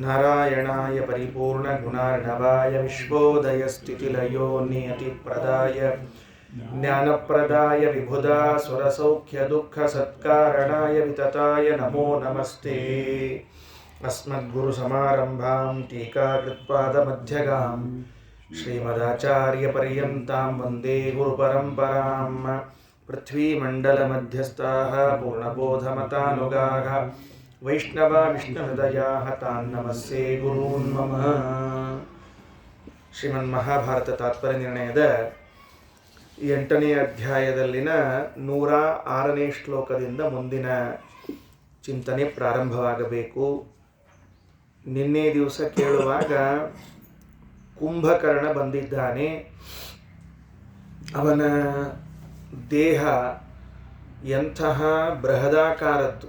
ನಾರಾಯಣಾಯ ಪರಿಪೂರ್ಣಗುಣಾರ್ಣವಾಯ ವಿಶ್ವೋದಯಸ್ಥಿತಿಲಯೋ ನಿಯತಿಪ್ರದಾಯ ಜ್ಞಾನಪ್ರದಾಯ ವಿಬುಧಾ ಸುರಸೌಖ್ಯದುಃಖಸತ್ಕಾರಣಾಯ ವಿತತಾಯ ನಮೋ ನಮಸ್ತೆ. ಅಸ್ಮದ್ಗುರುಸಮಾರಂಭಾಂ ಟೀಕಾಕೃತ್ಪಾದಮಧ್ಯಗಾಂ ಶ್ರೀಮದಾಚಾರ್ಯಪರ್ಯಂತಾಂ ವಂದೇ ಗುರುಪರಂಪರಾಂ. ಪೃಥ್ವೀಮಂಡಲಮಧ್ಯಸ್ಥಾಃ ಪೂರ್ಣಬೋಧಮತಾನುಗಾಃ ವೈಷ್ಣವ ವಿಷ್ಣುಹೃದಯಾಃ ತಾನ್ ನಮಸ್ಸೇ ಗುರೂನ್ ಮಮ. ಶ್ರೀಮನ್ಮಹಾಭಾರತ ತಾತ್ಪರ್ಯ ನಿರ್ಣಯದ 8ನೇ ಅಧ್ಯಾಯದಲ್ಲಿನ 106ನೇ ಶ್ಲೋಕದಿಂದ ಮುಂದಿನ ಚಿಂತನೆ ಪ್ರಾರಂಭವಾಗಬೇಕು. ನಿನ್ನೆ ದಿವಸ ಕೇಳುವಾಗ ಕುಂಭಕರ್ಣ ಬಂದಿದ್ದಾನೆ. ಅವನ ದೇಹ ಎಂತಹ ಬೃಹದಾಕಾರದ್ದು.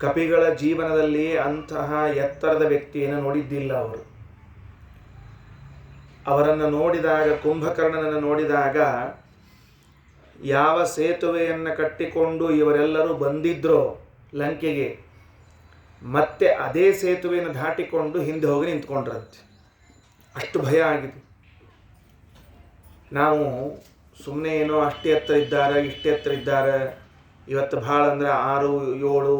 ಕಪಿಗಳ ಜೀವನದಲ್ಲಿ ಅಂತಹ ಎತ್ತರದ ವ್ಯಕ್ತಿಯನ್ನು ನೋಡಿದ್ದಿಲ್ಲ ಅವರು. ಅವರನ್ನು ನೋಡಿದಾಗ, ಕುಂಭಕರ್ಣನನ್ನು ನೋಡಿದಾಗ, ಯಾವ ಸೇತುವೆಯನ್ನು ಕಟ್ಟಿಕೊಂಡು ಇವರೆಲ್ಲರೂ ಬಂದಿದ್ರೋ ಲಂಕೆಗೆ, ಮತ್ತೆ ಅದೇ ಸೇತುವೆಯನ್ನು ದಾಟಿಕೊಂಡು ಹಿಂದೆ ಹೋಗಿ ನಿಂತ್ಕೊಂಡ್ರಂತೆ. ಅಷ್ಟು ಭಯ ಆಗಿದೆ. ನಾವು ಸುಮ್ಮನೆ ಏನೋ ಅಷ್ಟೇ ಎತ್ತರ ಇದ್ದಾರೆ, ಇಷ್ಟೇ ಎತ್ತರ ಇದ್ದಾರೆ, ಇವತ್ತು ಭಾಳ ಅಂದ್ರೆ 6, 7,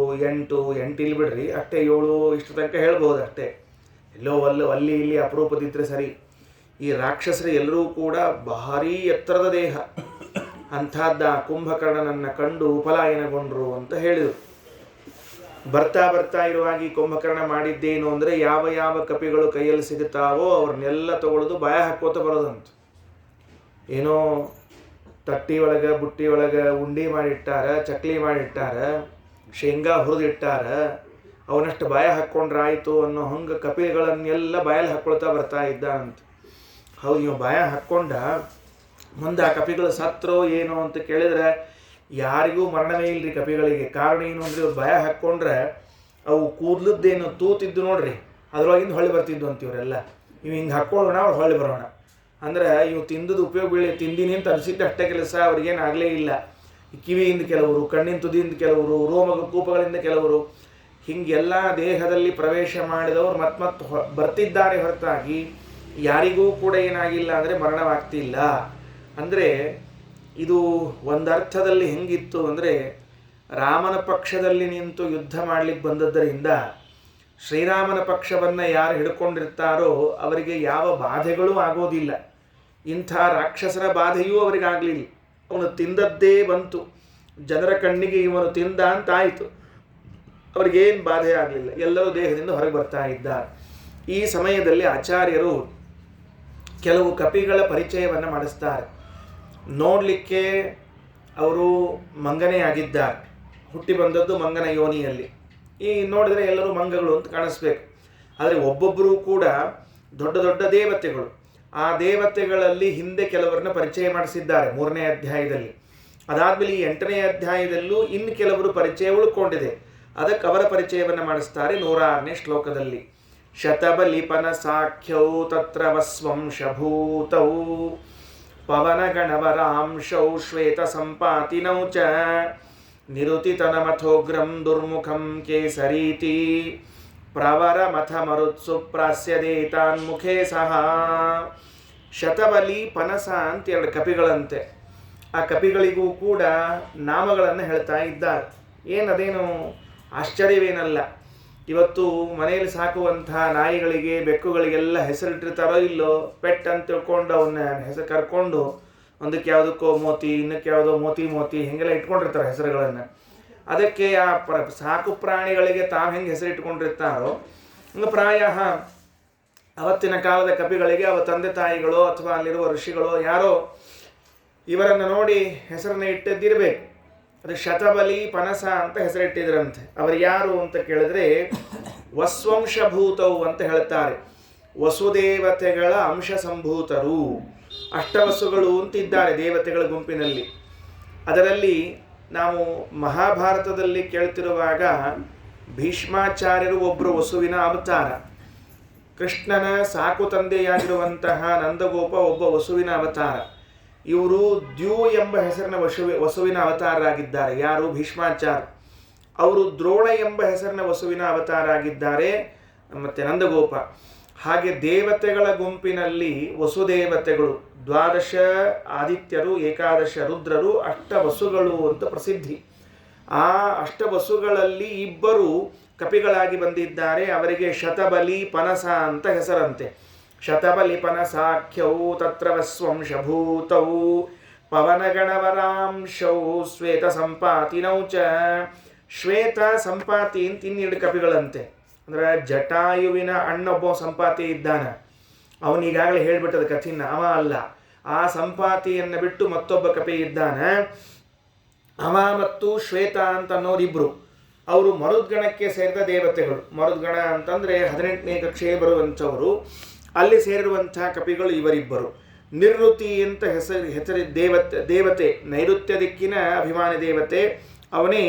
8 ಇಲ್ಲಿ ಬಿಡ್ರಿ, ಅಷ್ಟೇ 7 ಇಷ್ಟು ತನಕ ಹೇಳ್ಬೋದು ಅಷ್ಟೇ. ಎಲ್ಲೋ ಅಲ್ಲಿ ಇಲ್ಲಿ ಅಪರೂಪದಿದ್ದರೆ ಸರಿ. ಈ ರಾಕ್ಷಸರು ಎಲ್ಲರೂ ಕೂಡ ಭಾರೀ ಎತ್ತರದ ದೇಹ. ಅಂಥದ್ದು ಆ ಕುಂಭಕರ್ಣನನ್ನು ಕಂಡು ಪಲಾಯನಗೊಂಡ್ರು ಅಂತ ಹೇಳಿದರು. ಬರ್ತಾ ಇರುವಾಗ ಈ ಕುಂಭಕರ್ಣ ಮಾಡಿದ್ದೇನು ಅಂದರೆ, ಯಾವ ಯಾವ ಕಪಿಗಳು ಕೈಯಲ್ಲಿ ಸಿಗುತ್ತಾವೋ ಅವ್ರನ್ನೆಲ್ಲ ತಗೊಳ್ಳೋದು, ಬಾಯ ಹಾಕೋತ ಬರೋದಂತ. ಏನೋ ತಟ್ಟಿ ಒಳಗೆ ಬುಟ್ಟಿ ಒಳಗೆ ಉಂಡೆ ಮಾಡಿಟ್ಟಾರ, ಚಕ್ಲಿ ಮಾಡಿಟ್ಟಾರ, ಶೇಂಗಾ ಹುರಿದಿಟ್ಟಾರ, ಅವನಷ್ಟು ಬಾಯ ಹಾಕ್ಕೊಂಡ್ರಾಯ್ತು ಅನ್ನೋ ಹಂಗೆ ಕಪಿಗಳನ್ನೆಲ್ಲ ಬಾಯಲ್ಲಿ ಹಾಕ್ಕೊಳ್ತಾ ಬರ್ತಾ ಇದ್ದಾನಂತ. ಹೌದು, ಇವು ಬಾಯ ಹಾಕ್ಕೊಂಡ ಮುಂದೆ ಆ ಕಪಿಗಳು ಸತ್ರೋ ಏನೋ ಅಂತ ಕೇಳಿದ್ರೆ ಯಾರಿಗೂ ಮರಣವೇ ಇಲ್ಲರಿ ಕಪಿಗಳಿಗೆ. ಕಾರಣ ಏನು ಅಂದರೆ, ಇವ್ರು ಭಯ ಹಾಕ್ಕೊಂಡ್ರೆ ಅವು ಕೂದಲದ್ದೇನು ತೂತಿದ್ದು ನೋಡ್ರಿ, ಅದರೊಳಗಿಂದ ಹೊಳ್ಳಿ ಬರ್ತಿದ್ದು ಅಂತ. ಇವರೆಲ್ಲ ಇವು ಹಿಂಗೆ ಹಾಕ್ಕೊಳ್ಳೋಣ, ಅವ್ರು ಹೊಳ್ಳಿ ಬರೋಣ ಅಂದ್ರೆ ಇವು ತಿಂದದ್ದು ಉಪಯೋಗ ಬೀಳಿ ತಿಂದಿನಿ ಅಂತ ಅನಿಸಿದ್ದು ಅಷ್ಟೇ ಕೆಲಸ. ಅವ್ರಿಗೇನು ಆಗಲೇ ಇಲ್ಲ. ಕಿವಿಯಿಂದ ಕೆಲವರು, ಕಣ್ಣಿನ ತುದಿಯಿಂದ ಕೆಲವರು, ರೋಮ ಕೂಪಗಳಿಂದ ಕೆಲವರು, ಹೀಗೆಲ್ಲ ದೇಹದಲ್ಲಿ ಪ್ರವೇಶ ಮಾಡಿದವರು ಮತ್ತೆ ಬರ್ತಿದ್ದಾರೆ ಹೊರತಾಗಿ ಯಾರಿಗೂ ಕೂಡ ಏನಾಗಿಲ್ಲ ಅಂದರೆ ಮರಣವಾಗ್ತಿಲ್ಲ. ಅಂದರೆ ಇದು ಒಂದರ್ಥದಲ್ಲಿ ಹೆಂಗಿತ್ತು ಅಂದರೆ, ರಾಮನ ಪಕ್ಷದಲ್ಲಿ ನಿಂತು ಯುದ್ಧ ಮಾಡಲಿಕ್ಕೆ ಬಂದದ್ದರಿಂದ ಶ್ರೀರಾಮನ ಪಕ್ಷವನ್ನು ಯಾರು ಹಿಡ್ಕೊಂಡಿರ್ತಾರೋ ಅವರಿಗೆ ಯಾವ ಬಾಧೆಗಳೂ ಆಗೋದಿಲ್ಲ. ಇಂಥ ರಾಕ್ಷಸರ ಬಾಧೆಯೂ ಅವರಿಗಾಗಲಿಲ್ಲ. ಅವನು ತಿಂದದ್ದೇ ಬಂತು, ಜನರ ಕಣ್ಣಿಗೆ ಇವನು ತಿಂದ ಅಂತಾಯಿತು. ಅವರಿಗೇನು ಬಾಧೆ ಆಗಲಿಲ್ಲ, ಎಲ್ಲರೂ ದೇಹದಿಂದ ಹೊರಗೆ ಬರ್ತಾ ಇದ್ದಾರೆ. ಈ ಸಮಯದಲ್ಲಿ ಆಚಾರ್ಯರು ಕೆಲವು ಕಪಿಗಳ ಪರಿಚಯವನ್ನು ಮಾಡಿಸ್ತಾರೆ. ನೋಡಲಿಕ್ಕೆ ಅವರು ಮಂಗನೇ ಆಗಿದ್ದಾರೆ, ಹುಟ್ಟಿ ಬಂದದ್ದು ಮಂಗನ ಯೋನಿಯಲ್ಲಿ. ಈ ನೋಡಿದರೆ ಎಲ್ಲರೂ ಮಂಗಗಳು ಅಂತ ಕಾಣಿಸ್ಬೇಕು. ಆದರೆ ಒಬ್ಬೊಬ್ಬರೂ ಕೂಡ ದೊಡ್ಡ ದೊಡ್ಡ ದೇವತೆಗಳು. ಆ ದೇವತೆಗಳಲ್ಲಿ ಹಿಂದೆ ಕೆಲವರನ್ನ ಪರಿಚಯ ಮಾಡಿಸಿದ್ದಾರೆ 3ನೇ ಅಧ್ಯಾಯದಲ್ಲಿ. ಅದಾದಮೇಲೆ ಈ 8ನೇ ಅಧ್ಯಾಯದಲ್ಲೂ ಇನ್ನು ಕೆಲವರು ಪರಿಚಯ ಉಳ್ಕೊಂಡಿದೆ. ಅದಕ್ಕೆ ಅವರ ಪರಿಚಯವನ್ನು ಮಾಡಿಸ್ತಾರೆ 106ನೇ ಶ್ಲೋಕದಲ್ಲಿ. ಶತಬಲಿಪನ ಸಾಖ್ಯೌ ತತ್ರ ವಸ್ವಂಶಭೂತೌ ಪವನಗಣವರಾಂಶೌ ಶ್ವೇತ ಸಂಪಾತಿನೌ ಚ ನಿರುತಿತನಮಥೋಗ್ರಂ ದುರ್ಮುಖಂ ಕೇಸರೀತಿ ಪ್ರವರಮಥ ಮರುತ್ಸು ಪ್ರಾಸ್ಯದೇತಾನ್ಮುಖೇ ಸಹ. ಶತಬಲಿ, ಪನಸ ಅಂತ 2 ಕಪಿಗಳಂತೆ. ಆ ಕಪಿಗಳಿಗೂ ಕೂಡ ನಾಮಗಳನ್ನು ಹೇಳ್ತಾ ಇದ್ದಾರೆ. ಅದೇನು ಆಶ್ಚರ್ಯವೇನಲ್ಲ. ಇವತ್ತು ಮನೆಯಲ್ಲಿ ಸಾಕುವಂಥ ನಾಯಿಗಳಿಗೆ, ಬೆಕ್ಕುಗಳಿಗೆಲ್ಲ ಹೆಸರಿಟ್ಟಿರ್ತಾರೋ ಇಲ್ಲೋ, ಪೆಟ್ ಅಂತ ತಿಳ್ಕೊಂಡು ಅವನ್ನ ಹೆಸರು ಕರ್ಕೊಂಡು ಒಂದಕ್ಕೆ ಯಾವುದಕ್ಕೋ ಮೋತಿ, ಇನ್ನಕ್ಕೆ ಯಾವುದೋ ಮೋತಿ ಹೀಗೆಲ್ಲ ಇಟ್ಕೊಂಡಿರ್ತಾರೆ ಹೆಸರುಗಳನ್ನು. ಅದಕ್ಕೆ ಆ ಸಾಕು ಪ್ರಾಣಿಗಳಿಗೆ ತಾವು ಹೆಂಗೆ ಹೆಸರು ಇಟ್ಕೊಂಡಿರ್ತಾರೋ ಹಂಗೆ ಪ್ರಾಯ ಅವತ್ತಿನ ಕಾಲದ ಕಪಿಗಳಿಗೆ ಅವ ತಂದೆ ತಾಯಿಗಳೋ ಅಥವಾ ಅಲ್ಲಿರುವ ಋಷಿಗಳೋ ಯಾರೋ ಇವರನ್ನು ನೋಡಿ ಹೆಸರನ್ನು ಇಟ್ಟಿದ್ದಿರಬೇಕು. ಅದು ಶತಬಲಿ ಪನಸ ಅಂತ ಹೆಸರಿಟ್ಟಿದ್ರಂತೆ. ಅವರು ಯಾರು ಅಂತ ಕೇಳಿದ್ರೆ ವಸ್ವಂಶಭೂತವು ಅಂತ ಹೇಳ್ತಾರೆ. ವಸುದೇವತೆಗಳ ಅಂಶ ಸಂಭೂತರು, ಅಷ್ಟವಸುಗಳು ಅಂತಿದ್ದಾರೆ ದೇವತೆಗಳ ಗುಂಪಿನಲ್ಲಿ. ಅದರಲ್ಲಿ ನಾವು ಮಹಾಭಾರತದಲ್ಲಿ ಕೇಳ್ತಿರುವಾಗ ಭೀಷ್ಮಾಚಾರ್ಯರು ಒಬ್ಬರು ವಸುವಿನ ಅವತಾರ, ಕೃಷ್ಣನ ಸಾಕು ತಂದೆಯಾಗಿರುವಂತಹ ನಂದಗೋಪ ಒಬ್ಬ ವಸುವಿನ ಅವತಾರ. ಇವರು ದ್ಯೂ ಎಂಬ ಹೆಸರಿನ ವಸುವಿನ ಅವತಾರರಾಗಿದ್ದಾರೆ. ಯಾರು? ಭೀಷ್ಮಾಚಾರ್ಯ. ಅವರು ದ್ರೋಣ ಎಂಬ ಹೆಸರಿನ ವಸುವಿನ ಅವತಾರ ಆಗಿದ್ದಾರೆ. ಮತ್ತು ನಂದಗೋಪ. ಹಾಗೆ ದೇವತೆಗಳ ಗುಂಪಿನಲ್ಲಿ ವಸುದೇವತೆಗಳು 12 ಆದಿತ್ಯರು, 11 ರುದ್ರರು, 8 ವಸುಗಳು ಅಂತ ಪ್ರಸಿದ್ಧಿ. ಆ 8 ವಸುಗಳಲ್ಲಿ 2 ಕಪಿಗಳಾಗಿ ಬಂದಿದ್ದಾರೆ. ಅವರಿಗೆ ಶತಬಲಿ ಪನಸ ಅಂತ ಹೆಸರಂತೆ. ಶತಬಲಿ ಪನಸಾಖ್ಯೌ ತತ್ರ ವಸ್ವಂಶಭೂತೌ ಪವನಗಣವರಾಂಶೌ ಶ್ವೇತ ಸಂಪಾತಿನೌ ಚ. ಶ್ವೇತ ಸಂಪಾತಿ ಅಂತ 2 ಕಪಿಗಳಂತೆ. ಅಂದ್ರೆ ಜಟಾಯುವಿನ ಅಣ್ಣೊಬ್ಬ ಸಂಪಾತಿ ಇದ್ದಾನೆ. ಅವನಿಗಾಗಲೇ ಹೇಳ್ಬಿಟ್ಟದ ಕಥಿನ, ಅವ ಅಲ್ಲ. ಆ ಸಂಪಾತಿಯನ್ನು ಬಿಟ್ಟು ಮತ್ತೊಬ್ಬ ಕಪಿ ಇದ್ದಾನೆ. ಅವ ಮತ್ತು ಶ್ವೇತ ಅಂತ ಅನ್ನೋರಿಬ್ರು. ಅವರು ಮರುದ್ಗಣಕ್ಕೆ ಸೇರಿದ ದೇವತೆಗಳು. ಮರುದ್ಗಣ ಅಂತಂದರೆ 18ನೇ ಕಕ್ಷೆಗೆ ಬರುವಂಥವರು. ಅಲ್ಲಿ ಸೇರಿರುವಂಥ ಕಪಿಗಳು ಇವರಿಬ್ಬರು. ನಿವೃತ್ತಿ ಅಂತ ಹೆಸರು ದೇವತೆ ನೈಋತ್ಯ ದಿಕ್ಕಿನ ಅಭಿಮಾನಿ ದೇವತೆ. ಅವನೇ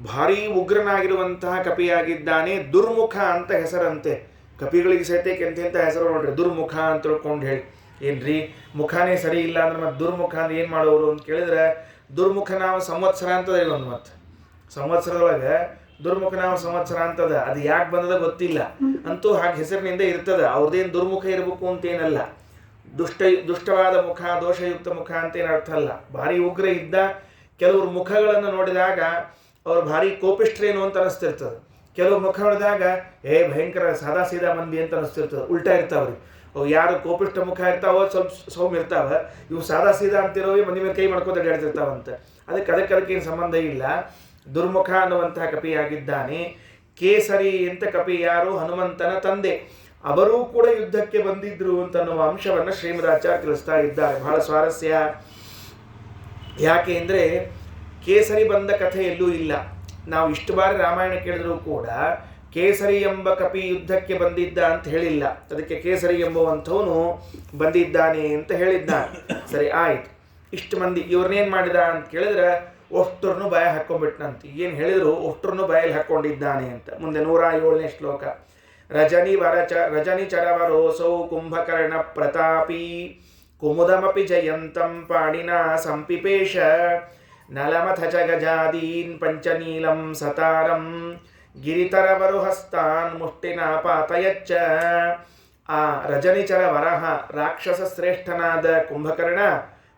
ಭಾರೀ ಉಗ್ರನಾಗಿರುವಂತಹ ಕಪಿಯಾಗಿದ್ದಾನೆ. ದುರ್ಮುಖ ಅಂತ ಹೆಸರಂತೆ. ಕಪಿಗಳಿಗೆ ಸಹಿತಕ್ಕೆ ಎಂತೆಂಥ ಹೆಸರು ನೋಡ್ರಿ, ದುರ್ಮುಖ ಅಂತ ತಿಳ್ಕೊಂಡು ಹೇಳಿ. ಏನ್ರಿ ಮುಖಾನೇ ಸರಿ ಇಲ್ಲ ಅಂದ್ರೆ ಮತ್ತೆ ದುರ್ಮುಖ ಅಂದ್ರೆ ಏನು ಮಾಡೋರು ಅಂತ ಕೇಳಿದ್ರೆ, ದುರ್ಮುಖ ನಾವು ಸಂವತ್ಸರ ಅಂತದ ಒಂದು ಮತ್ತು ಸಂವತ್ಸರದೊಳಗೆ ದುರ್ಮುಖ ನಾವು ಸಂವತ್ಸರ ಅಂತದ. ಅದು ಯಾಕೆ ಬಂದದ ಗೊತ್ತಿಲ್ಲ, ಅಂತೂ ಹಾಗೆ ಹೆಸರಿನಿಂದ ಇರ್ತದ. ಅವ್ರದ್ದೇನು ದುರ್ಮುಖ ಇರಬೇಕು ಅಂತೇನಲ್ಲ. ದುಷ್ಟವಾದ ಮುಖ, ದೋಷಯುಕ್ತ ಮುಖ ಅಂತೇನು ಅರ್ಥ ಅಲ್ಲ. ಭಾರಿ ಉಗ್ರ ಇದ್ದ. ಕೆಲವರು ಮುಖಗಳನ್ನು ನೋಡಿದಾಗ ಅವ್ರು ಭಾರಿ ಕೋಪಿಷ್ಟ್ರೇನು ಅಂತ ಅನಿಸ್ತಿರ್ತದೆ. ಕೆಲವು ಮುಖ ನೋಡಿದಾಗ ಭಯಂಕರ ಸಾದಾ ಸೀದಾ ಮಂದಿ ಅಂತ ಅನಿಸ್ತಿರ್ತದೆ. ಉಲ್ಟಾ ಇರ್ತಾವ್ರಿ. ಅವು ಯಾರು ಕೋಪಿಷ್ಠ ಮುಖ ಇರ್ತಾವೋ ಸ್ವಲ್ಪ ಸೌಮ್ಯ ಇರ್ತಾವ. ಇವು ಸಾದಾ ಸೀದಾ ಅಂತಿರೋವಿ ಮಂದಿ ಮೇಲೆ ಕೈ ಮಾಡ್ಕೋತ ಅಡ್ಯಾಡ್ತಿರ್ತಾವಂತ. ಅದಕ್ಕೇನು ಸಂಬಂಧ ಇಲ್ಲ. ದುರ್ಮುಖ ಅನ್ನುವಂತಹ ಕಪಿಯಾಗಿದ್ದಾನೆ. ಕೇಸರಿ ಅಂತ ಕಪಿ ಯಾರು? ಹನುಮಂತನ ತಂದೆ. ಅವರೂ ಕೂಡ ಯುದ್ಧಕ್ಕೆ ಬಂದಿದ್ರು ಅಂತನ್ನುವ ಅಂಶವನ್ನು ಶ್ರೀಮದಾಚಾರ್ಯ ತಿಳಿಸ್ತಾ ಇದ್ದಾರೆ. ಬಹಳ ಸ್ವಾರಸ್ಯ. ಯಾಕೆ ಅಂದರೆ ಕೇಸರಿ ಬಂದ ಕಥೆ ಎಲ್ಲೂ ಇಲ್ಲ. ನಾವು ಇಷ್ಟು ಬಾರಿ ರಾಮಾಯಣ ಕೇಳಿದ್ರೂ ಕೂಡ ಕೇಸರಿ ಎಂಬ ಕಪಿ ಯುದ್ಧಕ್ಕೆ ಬಂದಿದ್ದ ಅಂತ ಹೇಳಿಲ್ಲ. ಅದಕ್ಕೆ ಕೇಸರಿ ಎಂಬುವಂಥವನು ಬಂದಿದ್ದಾನೆ ಅಂತ ಹೇಳಿದ್ದಾನೆ. ಸರಿ ಆಯ್ತು. ಇಷ್ಟು ಮಂದಿ ಇವ್ರನ್ನೇನು ಮಾಡಿದ ಅಂತ ಕೇಳಿದ್ರೆ ಒಷ್ಟರನ್ನು ಬಾಯ ಹಾಕ್ಕೊಂಡ್ಬಿಟ್ನಂತ. ಏನು ಹೇಳಿದ್ರು ಒಷ್ಟರನ್ನು ಬಾಯಲ್ಲಿ ಹಾಕ್ಕೊಂಡಿದ್ದಾನೆ ಅಂತ. ಮುಂದೆ 107ನೇ ಶ್ಲೋಕ. ರಜನಿ ಚರವರೋಸೌ ಕುಂಭಕರ್ಣ ಪ್ರತಾಪಿ ಕುಮುದಮಪಿ ಜಯಂತಂ ಪಾಣಿನಾ ಸಂಪಿಪೇಶ ನಲಮಥ ಚ ಗಜಾದೀನ್ ಪಂಚನೀಲಂ ಸತಾರಂ ಗಿರಿತರವರುಹಸ್ತಾನ್ ಮುಷ್ಟಿನ ಪಾತಯಚ್ಚ. ಆ ರಜನಿಚರ ವರಹ ರಾಕ್ಷಸ ಶ್ರೇಷ್ಠನಾದ ಕುಂಭಕರ್ಣ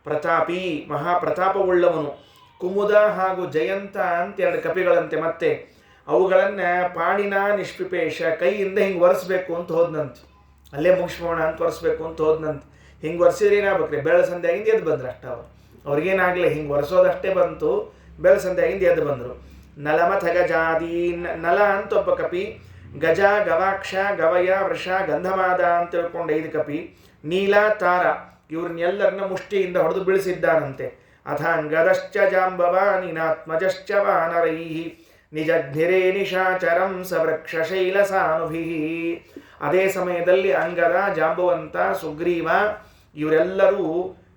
ಪ್ರತಾಪಿ, ಮಹಾಪ್ರತಾಪವುಳ್ಳವನು. ಕುಮುದ ಹಾಗೂ ಜಯಂತ ಅಂತ 2 ಕಪಿಗಳಂತೆ. ಮತ್ತೆ ಅವುಗಳನ್ನು ಪಾಣಿನ ನಿಷ್ಪಿಪೇಶ, ಕೈಯಿಂದ ಹಿಂಗೆ ಒರೆಸ್ಬೇಕು ಅಂತ ಹೋದ್ನಂತೆ. ಅಲ್ಲೇ ಮುಗಿಸ್ಬೋಣ ಅಂತ ಒರೆಸ್ಬೇಕು ಅಂತ ಹೋದ್ನಂತೆ. ಹಿಂಗೆ ಒರೆಸಿದ್ರೆ ಏನಾಗ್ಬೇಕ್ರಿ? ಬೆಳ ಸಂಧ್ಯಾಗಿಂದ ಎದ್ದು ಬಂದ್ರು ಅಷ್ಟ. ಅವ್ರಿಗೇನಾಗಲಿ ಹಿಂಗೆ ಒರೆಸೋದಷ್ಟೇ ಬಂತು. ಬೆಳ ಸಂಧ್ಯಾಗಿಂದ ಎದ್ದು ಬಂದರು. ನಲಮಥ ಗಜಾದೀನ್, ನಲ ಅಂತ ಒಬ್ಬ ಕಪಿ. ಗಜ, ಗವಾಕ್ಷ, ಗವಯ, ವೃಷ, ಗಂಧಮಾದ ಅಂತ ತಿಳ್ಕೊಂಡು 5 ಕಪಿ. ನೀಲ, ತಾರ ಇವ್ರನ್ನೆಲ್ಲರನ್ನ ಮುಷ್ಟಿಯಿಂದ ಹೊಡೆದು ಬೀಳಿಸಿದ್ದಾನಂತೆ. ಅಥಾಂಗದಶ್ಚ ಜಾಂಬವಾನಿನಾತ್ಮಜಶ್ಚ ವಾನರೈಃ ನಿಜಘ್ನಿರೇ ನಿಶಾಚರಂ ಸವೃಕ್ಷಶೈಲಸಾನುಭಿಃ. ಅದೇ ಸಮಯದಲ್ಲಿ ಅಂಗದ, ಜಾಂಬವಂತ, ಸುಗ್ರೀವ ಇವರೆಲ್ಲರೂ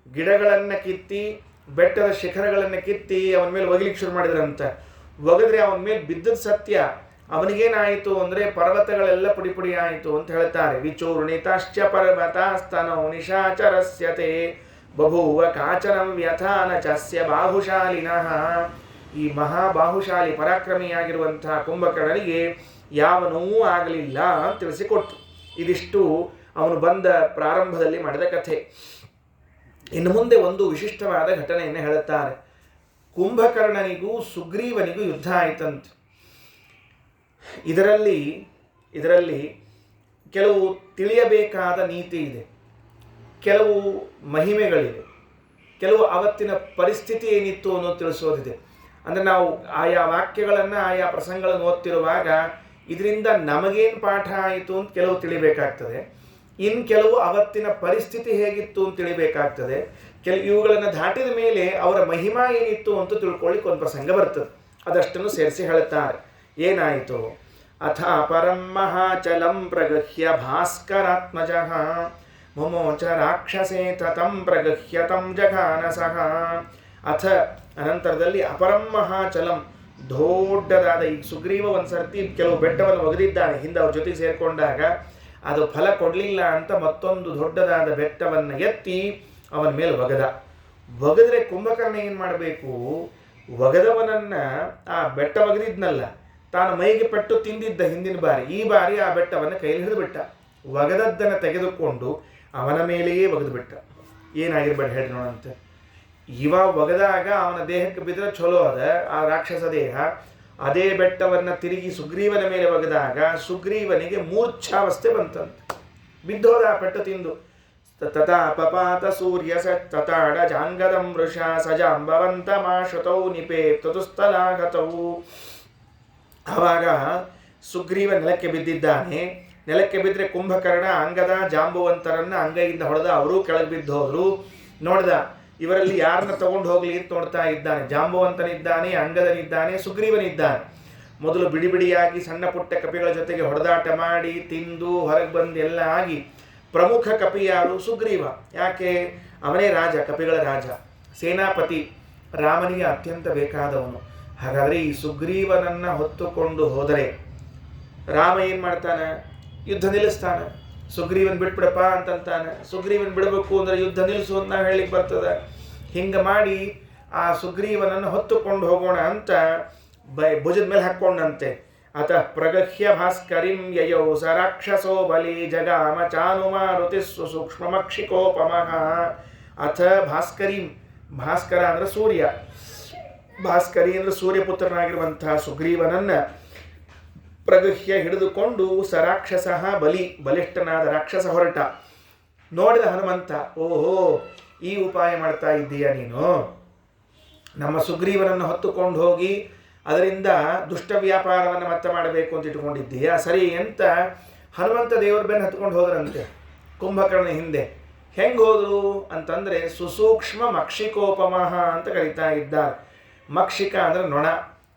ಗಿಡಗಳನ್ನು ಕಿತ್ತಿ, ಬೆಟ್ಟದ ಶಿಖರಗಳನ್ನು ಕಿತ್ತಿ ಅವನ ಮೇಲೆ ಒಗಿಲಿಕ್ಕೆ ಶುರು ಮಾಡಿದ್ರಂತ. ಒಗದ್ರೆ ಅವನ ಮೇಲೆ ಬಿದ್ದದ ಸತ್ಯ. ಅವನಿಗೇನಾಯಿತು ಅಂದರೆ ಪರ್ವತಗಳೆಲ್ಲ ಪುಡಿ ಪುಡಿ ಆಯಿತು ಅಂತ ಹೇಳ್ತಾರೆ. ವಿಚೂರ್ಣಿತಾಶ್ಚ ಪರ್ವತಾಸ್ತನೌ ನಿಶಾಚರಸ್ಯತೆ ಬಭೂವ ಕಾಚನಂ ವ್ಯಥಾನ ಚಸ್ಯ ಬಾಹುಶಾಲಿನಃ. ಈ ಮಹಾಬಾಹುಶಾಲಿ ಪರಾಕ್ರಮಿಯಾಗಿರುವಂತಹ ಕುಂಭಕರ್ಣನಿಗೆ ಯಾವ ನೋವೂ ಆಗಲಿಲ್ಲ ಅಂತ ತಿಳಿಸಿಕೊಟ್ಟು. ಇದಿಷ್ಟು ಅವನು ಬಂದ ಪ್ರಾರಂಭದಲ್ಲಿ ಮಾಡಿದ ಕಥೆ. ಇನ್ನು ಮುಂದೆ ಒಂದು ವಿಶಿಷ್ಟವಾದ ಘಟನೆಯನ್ನು ಹೇಳುತ್ತಾರೆ. ಕುಂಭಕರ್ಣನಿಗೂ ಸುಗ್ರೀವನಿಗೂ ಯುದ್ಧ ಆಯಿತಂತೆ. ಇದರಲ್ಲಿ ಕೆಲವು ತಿಳಿಯಬೇಕಾದ ನೀತಿ ಇದೆ, ಕೆಲವು ಮಹಿಮೆಗಳಿವೆ, ಕೆಲವು ಅವತ್ತಿನ ಪರಿಸ್ಥಿತಿ ಏನಿತ್ತು ಅನ್ನೋದು ತಿಳಿಸೋದಿದೆ. ಅಂದರೆ ನಾವು ಆಯಾ ವಾಕ್ಯಗಳನ್ನು, ಆಯಾ ಪ್ರಸಂಗಗಳನ್ನು ಓದ್ತಿರುವಾಗ ಇದರಿಂದ ನಮಗೇನು ಪಾಠ ಆಯಿತು ಅಂತ ಕೆಲವು ತಿಳಿಬೇಕಾಗ್ತದೆ. ಇನ್ನು ಕೆಲವು ಅವತ್ತಿನ ಪರಿಸ್ಥಿತಿ ಹೇಗಿತ್ತು ಅಂತ ತಿಳಿಬೇಕಾಗ್ತದೆ. ಇವುಗಳನ್ನು ದಾಟಿದ ಮೇಲೆ ಅವರ ಮಹಿಮಾ ಏನಿತ್ತು ಅಂತ ತಿಳ್ಕೊಳ್ಳಿಕ್ಕೆ ಒಂದು ಪ್ರಸಂಗ ಬರ್ತದೆ. ಅದಷ್ಟನ್ನು ಸೇರಿಸಿ ಹೇಳುತ್ತಾರೆ. ಏನಾಯಿತು? ಅಥ ಪರಂ ಮಹಾಚಲಂ ಪ್ರಗಹ್ಯ ಭಾಸ್ಕರಾತ್ಮಜಃ ಮುಮೋಚ ರಾಕ್ಷಸೇ ತತಂ ಪ್ರಗಹ್ಯ ತಂ ಜಘಾನಸಃ. ಅಥ ಅನಂತರದಲ್ಲಿ ಅಪರಂ ಮಹಾಚಲಂ, ದೊಡ್ಡದಾದ, ಈಗ ಸುಗ್ರೀವ ಒಂದು ಸರ್ತಿ ಕೆಲವು ಬೆಟ್ಟವನ್ನು ಒಗೆದಿದ್ದಾನೆ. ಹಿಂದೆ ಅವ್ರ ಜೊತೆಗೆ ಸೇರಿಕೊಂಡಾಗ ಅದು ಫಲ ಕೊಡಲಿಲ್ಲ ಅಂತ ಮತ್ತೊಂದು ದೊಡ್ಡದಾದ ಬೆಟ್ಟವನ್ನು ಎತ್ತಿ ಅವನ ಮೇಲೆ ಒಗೆದ. ಒಗೆದ್ರೆ ಕುಂಭಕರ್ಣ ಏನು ಮಾಡಬೇಕು? ಒಗೆದವನನ್ನ ಆ ಬೆಟ್ಟ ಒಗೆದಿದ್ನಲ್ಲ, ತಾನು ಮೈಗೆ ಪೆಟ್ಟು ತಿಂದಿದ್ದ ಹಿಂದಿನ ಬಾರಿ, ಈ ಬಾರಿ ಆ ಬೆಟ್ಟವನ್ನು ಕೈಲಿ ಹಿಡಿದು ಬಿಟ್ಟ. ಒಗೆದದ್ದನ್ನು ತೆಗೆದುಕೊಂಡು ಅವನ ಮೇಲೆಯೇ ಒಗೆದು ಬಿಟ್ಟ. ಏನಾಗಿರ್ಬೇಡ ಹೇಳಿ ನೋಡಂತೆ. ಇವ ಒಗೆದಾಗ ಅವನ ದೇಹಕ್ಕೆ ಬಿದ್ದರೆ ಚಲೋ ಅದ ಆ ರಾಕ್ಷಸ ದೇಹ. ಅದೇ ಬೆಟ್ಟವನ್ನು ತಿರುಗಿ ಸುಗ್ರೀವನ ಮೇಲೆ ಒಗೆದಾಗ ಸುಗ್ರೀವನಿಗೆ ಮೂರ್ಛಾವಸ್ಥೆ ಬಂತಂತೆ, ಬಿದ್ದೋದ ಆ ಪೆಟ್ಟು ತಿಂದು. ತಥಾ ಪಪಾತ ಸೂರ್ಯ ಸತಾಡ ಜಾಂಗದಂ ವೃಷ ಸಜಾಂಬವಂತ ಮಾಶತೌ ನಿಪೇ ತತುಸ್ಥಲಾಗತವು. ಆವಾಗ ಸುಗ್ರೀವ ನೆಲಕ್ಕೆ ಬಿದ್ದಿದ್ದಾನೆ. ನೆಲಕ್ಕೆ ಬಿದ್ದರೆ ಕುಂಭಕರ್ಣ ಅಂಗದ ಜಾಂಬುವಂತರನ್ನ ಅಂಗೈಯಿಂದ ಹೊಡೆದ, ಅವರೂ ಕೆಳಗೆ ಬಿದ್ದು ಹೋದ್ರು. ನೋಡ್ದ ಇವರಲ್ಲಿ ಯಾರನ್ನ ತಗೊಂಡು ಹೋಗ್ಲಿ ಅಂತ ನೋಡ್ತಾ ಇದ್ದಾನೆ. ಜಾಂಬುವಂತನಿದ್ದಾನೆ, ಅಂಗದನಿದ್ದಾನೆ, ಸುಗ್ರೀವನಿದ್ದಾನೆ. ಮೊದಲು ಬಿಡಿ ಬಿಡಿಯಾಗಿ ಸಣ್ಣ ಪುಟ್ಟ ಕಪಿಗಳ ಜೊತೆಗೆ ಹೊಡೆದಾಟ ಮಾಡಿ ತಿಂದು ಹೊರಗೆ ಬಂದು ಎಲ್ಲ ಆಗಿ ಪ್ರಮುಖ ಕಪಿ ಯಾರು? ಸುಗ್ರೀವ. ಯಾಕೆ? ಅವನೇ ರಾಜ, ಕಪಿಗಳ ರಾಜ, ಸೇನಾಪತಿ, ರಾಮನಿಗೆ ಅತ್ಯಂತ ಬೇಕಾದವನು. ಹಾಗಾದರೆ ಈ ಸುಗ್ರೀವನನ್ನು ಹೊತ್ತುಕೊಂಡು ಹೋದರೆ ರಾಮ ಏನು ಮಾಡ್ತಾನೆ? ಯುದ್ಧ ನಿಲ್ಲಿಸ್ತಾನೆ. ಸುಗ್ರೀವನ್ ಬಿಟ್ಬಿಡಪ್ಪ ಅಂತಂತಾನೆ. ಸುಗ್ರೀವನ್ ಬಿಡಬೇಕು ಅಂದರೆ ಯುದ್ಧ ನಿಲ್ಲಿಸು ಅಂತ ನಾವು ಹೇಳಿಕ್ಕೆ ಬರ್ತದೆ. ಹಿಂಗೆ ಮಾಡಿ ಆ ಸುಗ್ರೀವನನ್ನು ಹೊತ್ತುಕೊಂಡು ಹೋಗೋಣ ಅಂತ ಭುಜದ ಮೇಲೆ ಹಾಕ್ಕೊಂಡಂತೆ. ಅತ ಪ್ರಗಹ್ಯ ಭಾಸ್ಕರಿಂ ಯಯೌ ಸ ರಾಕ್ಷಸೋ ಬಲಿ ಜಗಾಮ ಚಾನುಮಾರುತಿ ಸೂಕ್ಷ್ಮಮಕ್ಷಿಕೋಪಮಃ. ಅಥ ಭಾಸ್ಕರಿಂ, ಭಾಸ್ಕರ ಅಂದರೆ ಸೂರ್ಯ, ಭಾಸ್ಕರಿ ಅಂದರೆ ಸೂರ್ಯಪುತ್ರನಾಗಿರುವಂತಹ ಸುಗ್ರೀವನನ್ನು ಪ್ರಗಹ್ಯ ಹಿಡಿದುಕೊಂಡು ಸ ರಾಕ್ಷಸ ಬಲಿ, ಬಲಿಷ್ಠನಾದ ರಾಕ್ಷಸ ಹೊರಟ. ನೋಡಿದ ಹನುಮಂತ, ಓಹೋ ಈ ಉಪಾಯ ಮಾಡ್ತಾ ಇದ್ದೀಯ ನೀನು, ನಮ್ಮ ಸುಗ್ರೀವನನ್ನು ಹೊತ್ತುಕೊಂಡು ಹೋಗಿ ಅದರಿಂದ ದುಷ್ಟ ವ್ಯಾಪಾರವನ್ನು ಮತ್ತೆ ಮಾಡಬೇಕು ಅಂತ ಇಟ್ಕೊಂಡಿದ್ದೀಯಾ, ಸರಿ ಅಂತ ಹನುಮಂತ ದೇವರ ಬೆನ್ನು ಹತ್ಕೊಂಡು ಹೋದ್ರಂತೆ ಕುಂಭಕರ್ಣ ಹಿಂದೆ. ಹೆಂಗೆ ಹೋದರು ಅಂತಂದರೆ ಸುಸೂಕ್ಷ್ಮ ಮಕ್ಷಿಕೋಪಮಃ ಅಂತ ಕರೀತಾ ಇದ್ದಾರೆ. ಮಕ್ಷಿಕ ಅಂದರೆ ನೊಣ,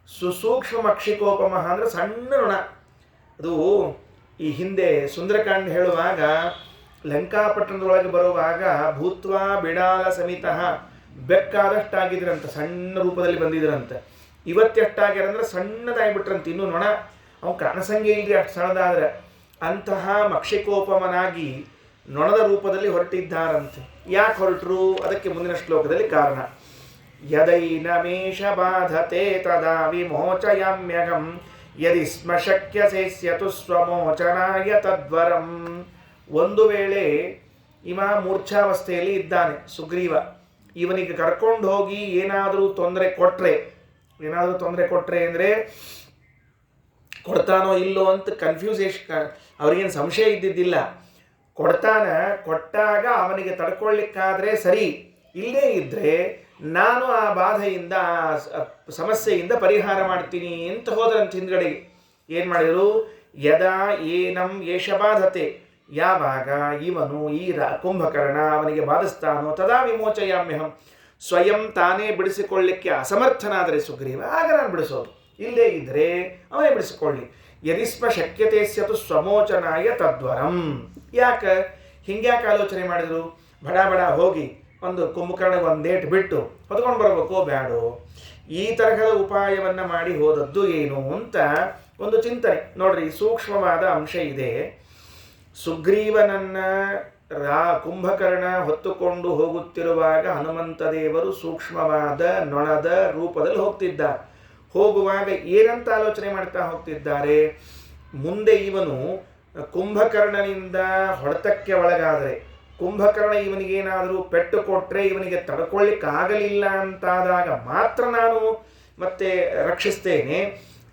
ಸುಸೂಕ್ಷ್ಮ ಮಕ್ಷಿಕೋಪಮಃ ಅಂದರೆ ಸಣ್ಣ ನೊಣ. ಅದು ಈ ಹಿಂದೆ ಸುಂದರಕಾಂಡ ಹೇಳುವಾಗ ಲಂಕಾಪಟ್ಟಣದೊಳಗೆ ಬರುವಾಗ ಭೂತ್ವಾ ಬಿಡಾಲ ಸಮಿತಃ, ಬೆಕ್ಕಾದಷ್ಟಾಗಿದ್ರಂತೆ, ಸಣ್ಣ ರೂಪದಲ್ಲಿ ಬಂದಿದ್ರಂತೆ. ಇವತ್ತೆಷ್ಟಾಗ್ಯಾರಂದ್ರೆ ಸಣ್ಣದಾಗಿಬಿಟ್ರಂತೆ, ಇನ್ನೂ ನೊಣ, ಅವ್ನು ಕಾಣಸಂಗೆ ಇಲ್ರಿ ಅಷ್ಟು ಸಣ್ಣದಾದ್ರೆ. ಅಂತಹ ಮಕ್ಷಿಕೋಪಮನಾಗಿ ನೊಣದ ರೂಪದಲ್ಲಿ ಹೊರಟಿದ್ದಾರಂತೆ. ಯಾಕೆ ಹೊರಟರು? ಅದಕ್ಕೆ ಮುಂದಿನ ಶ್ಲೋಕದಲ್ಲಿ ಕಾರಣ. ಯದೈನಮೇಷ ಬಾಧತೆ ತದಾ ವಿಮೋಚಯಾಮ್ಯಹಂ ಯದಿ ಸ್ಮ ಶಕ್ಯಸೆ ಸ್ಯತು ಸ್ವಮೋಚನಾಯ ತದ್ವರಂ. ಒಂದು ವೇಳೆ ಇವ ಮೂರ್ಛಾವಸ್ಥೆಯಲ್ಲಿ ಇದ್ದಾನೆ ಸುಗ್ರೀವ, ಇವನಿಗೆ ಕರ್ಕೊಂಡು ಹೋಗಿ ಏನಾದರೂ ತೊಂದರೆ ಕೊಟ್ಟರೆ ಅಂದರೆ ಕೊಡ್ತಾನೋ ಇಲ್ಲೋ ಅಂತ ಕನ್ಫ್ಯೂಸೇಷನ್, ಅವ್ರಿಗೇನು ಸಂಶಯ ಇದ್ದಿದ್ದಿಲ್ಲ. ಕೊಟ್ಟಾಗ ಅವನಿಗೆ ತಡ್ಕೊಳ್ಳಿಕ್ಕಾದರೆ ಸರಿ, ಇಲ್ಲೇ ಇದ್ದರೆ ನಾನು ಆ ಬಾಧೆಯಿಂದ ಸಮಸ್ಯೆಯಿಂದ ಪರಿಹಾರ ಮಾಡ್ತೀನಿ ಅಂತ ಹೋದ್ರಂತ ಹಿಂದ್ಗಡೆಗೆ. ಏನು ಮಾಡಿದರು? ಯದಾ ಏನಂ ಏಷ ಬಾಧತೆ, ಯಾವಾಗ ಇವನು ಈ ಕುಂಭಕರ್ಣ ಅವನಿಗೆ ಬಾಧಿಸ್ತಾನೋ ತದಾ ವಿಮೋಚಯಾಮ್ಯಹಂ, ಸ್ವಯಂ ತಾನೇ ಬಿಡಿಸಿಕೊಳ್ಳಿಕ್ಕೆ ಅಸಮರ್ಥನಾದರೆ ಸುಗ್ರೀವ, ಆಗ ನಾನು ಬಿಡಿಸೋದು. ಇಲ್ಲೇ ಇದ್ದರೆ ಅವನೇ ಬಿಡಿಸಿಕೊಳ್ಳಿ. ಯದಿಸ್ಮ ಶಕ್ಯತೆ ಸ್ಯತು ಸ್ವಮೋಚನಾಯ ತದ್ವರಂ. ಯಾಕೆ ಹಿಂಗ್ಯಾಕೆ ಆಲೋಚನೆ ಮಾಡಿದರು? ಬಡ ಹೋಗಿ ಒಂದು ಕುಂಭಕರ್ಣಗೆ ಒಂದೇಟು ಬಿಟ್ಟು ಹೊತ್ಕೊಂಡು ಬರಬೇಕೋ ಬ್ಯಾಡೋ, ಈ ತರಹದ ಉಪಾಯವನ್ನು ಮಾಡಿ ಹೋದದ್ದು ಏನು ಅಂತ ಒಂದು ಚಿಂತನೆ. ನೋಡ್ರಿ, ಸೂಕ್ಷ್ಮವಾದ ಅಂಶ ಇದೆ. ಸುಗ್ರೀವನನ್ನು ಕುಂಭಕರ್ಣ ಹೊತ್ತುಕೊಂಡು ಹೋಗುತ್ತಿರುವಾಗ ಹನುಮಂತ ದೇವರು ಸೂಕ್ಷ್ಮವಾದ ನೊಣದ ರೂಪದಲ್ಲಿ ಹೋಗ್ತಿದ್ದಾರೆ. ಹೋಗುವಾಗ ಏನಂತ ಆಲೋಚನೆ ಮಾಡ್ತಾ ಹೋಗ್ತಿದ್ದಾರೆ? ಮುಂದೆ ಇವನು ಕುಂಭಕರ್ಣನಿಂದ ಹೊಡೆತಕ್ಕೆ ಒಳಗಾದರೆ, ಕುಂಭಕರ್ಣ ಇವನಿಗೇನಾದರೂ ಪೆಟ್ಟು ಕೊಟ್ಟರೆ ಇವನಿಗೆ ತಡ್ಕೊಳ್ಳಿಕ್ಕಾಗಲಿಲ್ಲ ಅಂತಾದಾಗ ಮಾತ್ರ ನಾನು ಮತ್ತೆ ರಕ್ಷಿಸ್ತೇನೆ,